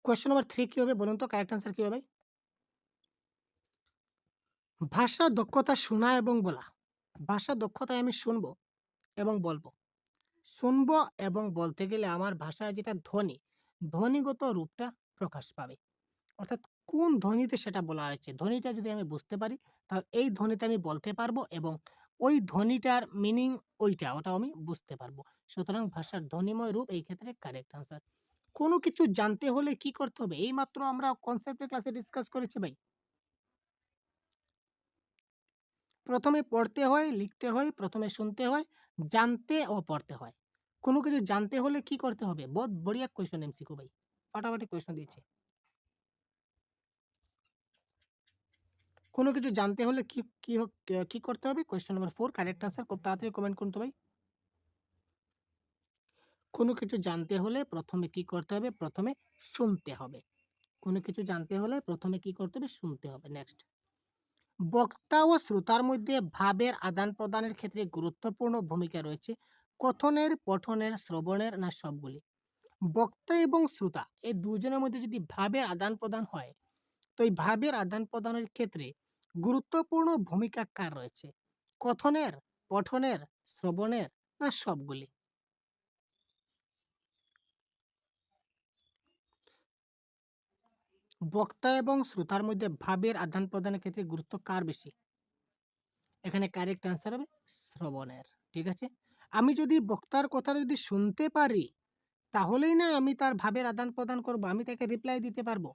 কোয়েশ্চন নাম্বার 3 কি হবে বলুন তো, কারেক্ট আনসার কি হবে? ভাষা দক্ষতা শোনা এবং বলা। ভাষা দক্ষতায় আমি শুনবো এবং বলবো। শুনবো এবং বলতে গেলে আমার ভাষার যেটা ধ্বনি, ধ্বনিগত রূপটা প্রকাশ পাবে। অর্থাৎ কোন ধ্বনিতে সেটা বলা হয়েছে, ধ্বনিটা যদি আমি বুঝতে পারি তাহলে এই ধ্বনিতে আমি বলতে পারবো এবং ওই ধ্বনিটার মিনিং ওটাও আমি বুঝতে পারবো। সুতরাং ভাষার ধ্বনিময় রূপ এই ক্ষেত্রে কারেক্ট আনসার। কোনো কিছু জানতে হলে কি করতে হবে? এইমাত্র আমরা কনসেপ্টের ক্লাসে ডিসকাস করেছি ভাই। প্রথমে পড়তে হয়, লিখতে হয়, প্রথমে শুনতে হয়, জানতে ও পড়তে হয়। কোনো কিছু জানতে হলে কি করতে হবে? বহুত বড়িয়া কোয়েশ্চন এমসিকিউ ভাই। ফাটাফাটি কোয়েশ্চন দিয়েছে। কোনো কিছু জানতে হলে কি করতে হবে? Question number 4 correct answer. খুব তাড়াতাড়ি কমেন্ট করুন তো ভাই। কোনো কিছু জানতে হলে প্রথমে কি করতে হবে? প্রথমে শুনতে হবে। কোনো কিছু জানতে হলে প্রথমে কি করতে হবে? শুনতে হবে। নেক্সট, বক্তা ও শ্রোতার মধ্যে ভাবের আদান-প্রদানের ক্ষেত্রে গুরুত্বপূর্ণ ভূমিকা রয়েছে। কথনের, পঠনের, শ্রবণের, না সবগুলি? বক্তা এবং শ্রোতা এই দুজনের মধ্যে যদি ভাবের আদান প্রদান হয়, তো এই ভাবের আদান প্রদানের ক্ষেত্রে গুরুত্বপূর্ণ ভূমিকা কার রয়েছে? কথনের, পঠনের, শ্রবণের না সবগুলি? বক্তা এবং শ্রোতার মধ্যে ভাবের আদান প্রদানের ক্ষেত্রে গুরুত্ব কার বেশি? এখানে কারেক্ট আনসার হবে শ্রবণের। ঠিক আছে? আমি যদি বক্তার কথাটা যদি শুনতে পারি, তাহলেই না আমি তার ভাবের আদান-প্রদান করব। আমি তাকে রিপ্লাই দিতে পারবো।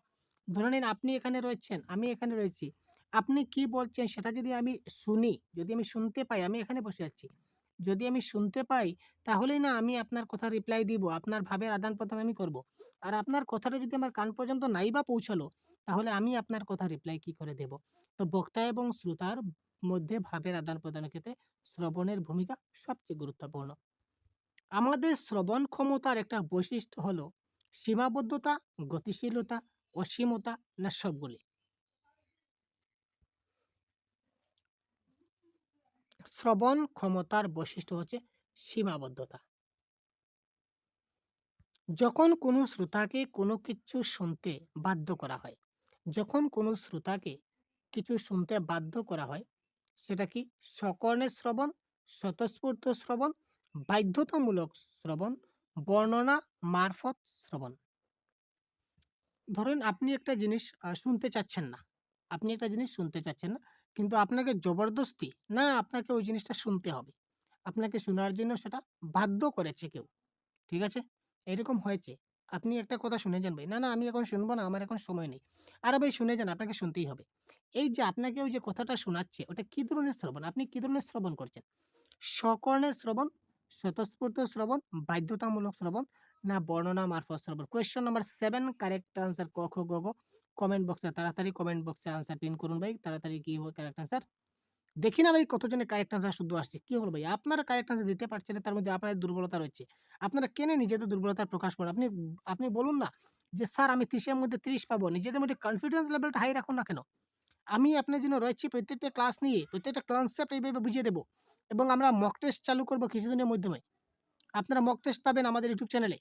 ধরে নিন আপনি এখানে রয়েছেন, আমি এখানে রয়েছি। আপনি কি বলছেন সেটা যদি আমি শুনি, যদি আমি শুনতে পাই, আমি এখানে বসে আছি। যদি আমি শুনতে পাই, তাহলেই না আমি আপনার কথা রিপ্লাই দিব। আপনার ভাবের আদান-প্রদান আমি করব। আর আপনার কথাটা যদি আমার কান পর্যন্ত নাই বা পৌঁছালো, তাহলে আমি আপনার কথা রিপ্লাই কি করে দেব? তো বক্তা এবং শ্রোতার মধ্যে ভাবের আদান-প্রদানের ক্ষেত্রে শ্রবণের ভূমিকা সবচেয়ে গুরুত্বপূর্ণ। আমাদের শ্রবণ ক্ষমতার একটা বৈশিষ্ট্য হলো সীমাবদ্ধতা, গতিশীলতা, অসীমতা না সবগুলি? শ্রবণ ক্ষমতার বৈশিষ্ট্য হচ্ছে সীমাবদ্ধতা। যখন কোনো শ্রোতাকে কোনো কিছু শুনতে বাধ্য করা হয়, যখন কোনো শ্রোতাকে কিছু শুনতে বাধ্য করা হয়, সেটা কি সকর্ণের শ্রবণ, স্বতঃস্ফূর্ত শ্রবণ, বাধ্যতামূলক শ্রবণ, বর্ণনা মারফত শ্রবণ? ধরেন আপনি একটা জিনিস শুনতে চাচ্ছেন না। আপনি একটা জিনিস শুনতে চাচ্ছেন না। কিন্তু আপনাকে জবরদস্তি না আপনাকে ওই জিনিসটা শুনতে হবে। আপনাকে শোনার জন্য সেটা বাধ্য করেছে কেউ। ঠিক আছে? এরকম হয়েছে। আপনি একটা কথা শুনে যান ভাই। না, না আমি এখন শুনবো না, আমার এখন সময় নেই। আরে ভাই শুনে যান, আপনাকে শুনতেই হবে। এই যে আপনাকে ওই যে কথাটা শোনাচ্ছে ওটা কি ধরনের শ্রবণ? আপনি কি ধরনের শ্রবণ করছেন? সকর্ণের শ্রবণ, স্বতঃস্ফূর্ত শ্রবণ, বাধ্যতামূলক শ্রবণ না বর্ণনা মারফত শ্রবণ? কোয়েশ্চেন নাম্বার 7 কারেক্ট আনসার ক, খ, গ, ঘ। কমেন্ট বক্সে তাড়াতাড়ি কমেন্ট বক্সে আনসার পিন করুন ভাই। তাড়াতাড়ি কি হবে কারেক্ট আনসার? দেখি না ভাই কতজনের কারেক্ট আনসার শুদ্ধ আসছে। কি হলো ভাই? আপনারা কারেক্ট আনসার দিতে পারছেন না, তার মধ্যে আপনাদের দুর্বলতা রয়েছে। আপনারা কেন নিজেদের দুর্বলতার প্রকাশ করেন? আপনি আপনি বলুন না যে, "স্যার আমি 30 এর মধ্যে 30 পাবো।" নিজেদের মধ্যে কনফিডেন্স লেভেলটা হাই রাখুন না কেন? আমি আপনার জন্য রয়েছি প্রত্যেকটা ক্লাস নিয়ে, প্রত্যেকটা কনসেপ্ট এইভাবে বুঝিয়ে দেব এবং আমরা মক টেস্ট চালু করব কিছুদিনের মাধ্যমে। আপনারা মক টেস্ট পাবেন আমাদের ইউটিউব চ্যানেলে।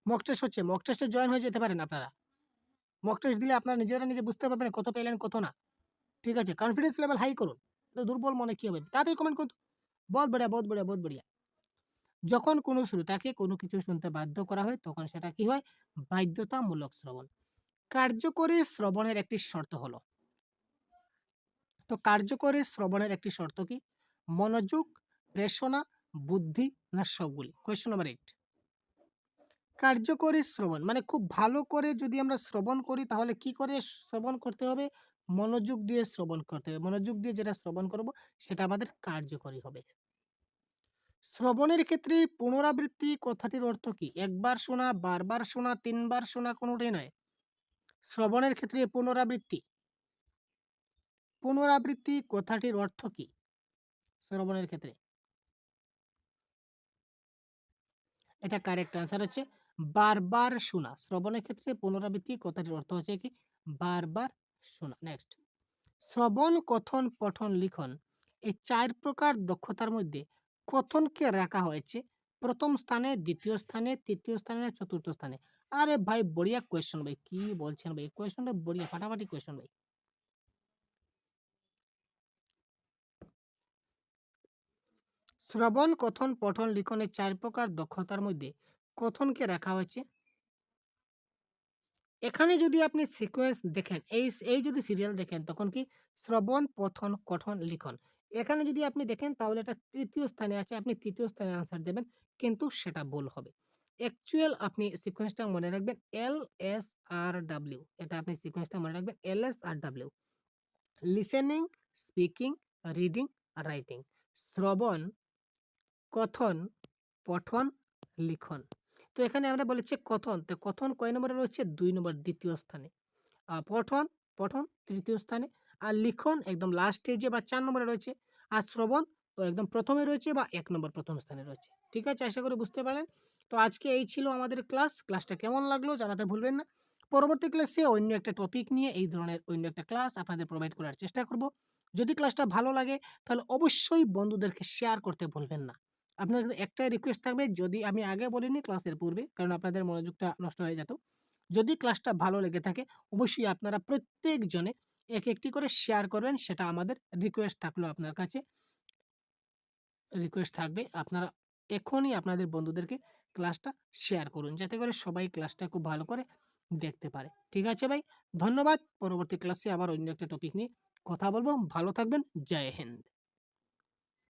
মক টেস্ট হচ্ছে, মক টেস্টে জয়েন হয়ে যেতে পারেন আপনারা। মক টেস্ট দিলে আপনারা নিজেরা নিজে বুঝতে পারবেন কত পেলেন, কত না। ঠিক আছে? কনফিডেন্স লেভেল হাই করুন। তো দুর্বল মনে কি হবে? তাড়াতাড়ি কমেন্ট করুন তো। বহুত বঢ়িয়া, বহুত বঢ়িয়া, বহুত বঢ়িয়া। যখন কোনো শ্রোতাকে কোনো কিছু শুনতে বাধ্য করা হয়, তখন সেটা কি হয়? বাধ্যতামূলক শ্রবণ। কার্যকরী শ্রবণের একটি শর্ত হলো, তো কার্যকরী শ্রবণের একটি শর্ত কি? মনোযোগ, প্রেষণা, বুদ্ধি না সবগুলি? Question number 8। কার্যকরী শ্রবণ মানে খুব ভালো করে যদি আমরা শ্রবণ করি তাহলে কি করে শ্রবণ করতে হবে? মনোযোগ দিয়ে শ্রবণ করতে হবে। মনোযোগ দিয়ে যেটা শ্রবণ করব সেটা আমাদের কার্যকরী হবে। শ্রবণের ক্ষেত্রে পুনরাবৃত্তি কথাটির অর্থ কি? একবার শোনা, বারবার শোনা, ৩ বার শোনা কোনটাই নয়। শ্রবণের ক্ষেত্রে পুনরাবৃত্তি, পুনরাবৃত্তি কথাটির অর্থ কি? শ্রবণের ক্ষেত্রে এটা কারেক্ট আনসার হচ্ছে বারবার শোনা। শ্রবণের ক্ষেত্রে পুনরাবৃত্তি কথাটির অর্থ হচ্ছে কি? বারবার শোনা। নেক্সট, শ্রবণ, কথন, পঠন, লিখন এই ৪ প্রকার দক্ষতার মধ্যে কথনকে রাখা হয়েছে ১ম স্থানে, ২য় স্থানে, ৩য় স্থানে না ৪র্থ স্থানে? আরে ভাই বঢ়িয়া কোয়েশ্চন ভাই। কি বলছেন ভাই? কোয়েশ্চনটা বঢ়িয়া ফাটাফাটি কোয়েশ্চন ভাই। শ্রবণ, কথন, পঠন, লিখনের ৪ প্রকার দক্ষতার মধ্যে কথনকে রাখা হয়েছে, এখানে যদি আপনি সিকোয়েন্স দেখেন, এই যদি সিরিয়াল দেখেন তখন কি শ্রবণ, পঠন, কথন, লিখন। এখানে যদি আপনি দেখেন তাহলে এটা ৩য় স্থানে আছে। আপনি ৩য় স্থানে আনসার দেবেন। কিন্তু সেটা ভুল হবে। অ্যাকচুয়াল আপনি সিকোয়েন্সটা মনে রাখবেন LSRW। এটা আপনি সিকোয়েন্সটা মনে রাখবেন LSRW। Listening, speaking, reading, writing. শ্রবণ, কথন, পঠন, লিখন। তো এখানে আমরা বলেছি কথন। তো কথন কয় নম্বরে রয়েছে? ২ নম্বর, ২য় স্থানে। পঠন, পঠন ৩য় স্থানে। আর লিখন একদম লাস্ট স্টেজে বা ৪ নম্বরে রয়েছে। আর শ্রবণ তো একদম ১ম এ রয়েছে বা ১ নম্বর ১ম স্থানে রয়েছে। ঠিক আছে? আশা করি বুঝতে পারলেন। তো আজকে এই ছিল আমাদের ক্লাস। ক্লাসটা কেমন লাগলো জানাতে ভুলবেন না। পরবর্তী ক্লাসে অন্য একটা টপিক নিয়ে এই ধরনের অন্য একটা ক্লাস আপনাদের প্রোভাইড করার চেষ্টা করব। যদি ক্লাসটা ভালো লাগে তাহলে অবশ্যই বন্ধুদেরকে শেয়ার করতে ভুলবেন না। আপনাদের একটাই রিকোয়েস্ট থাকবে, যদি আমি আগে বলিনি ক্লাসের পূর্বে, কারণ আপনাদের মনোযোগটা নষ্ট হয়ে যেত। যদি ক্লাসটা ভালো লেগে থাকে অবশ্যই আপনারা প্রত্যেকজনে একটি করে শেয়ার করবেন। সেটা আমাদের রিকোয়েস্ট থাকলো আপনার কাছে। রিকোয়েস্ট থাকবে আপনারা এখনই আপনাদের বন্ধুদেরকে ক্লাসটা শেয়ার করুন, যাতে করে সবাই ক্লাসটা খুব ভালো করে দেখতে পারে। ঠিক আছে ভাই? ধন্যবাদ। পরবর্তী ক্লাসে আবার অন্য একটা টপিক নিয়ে কথা বলব। ভালো থাকবেন। জয় হিন্দ।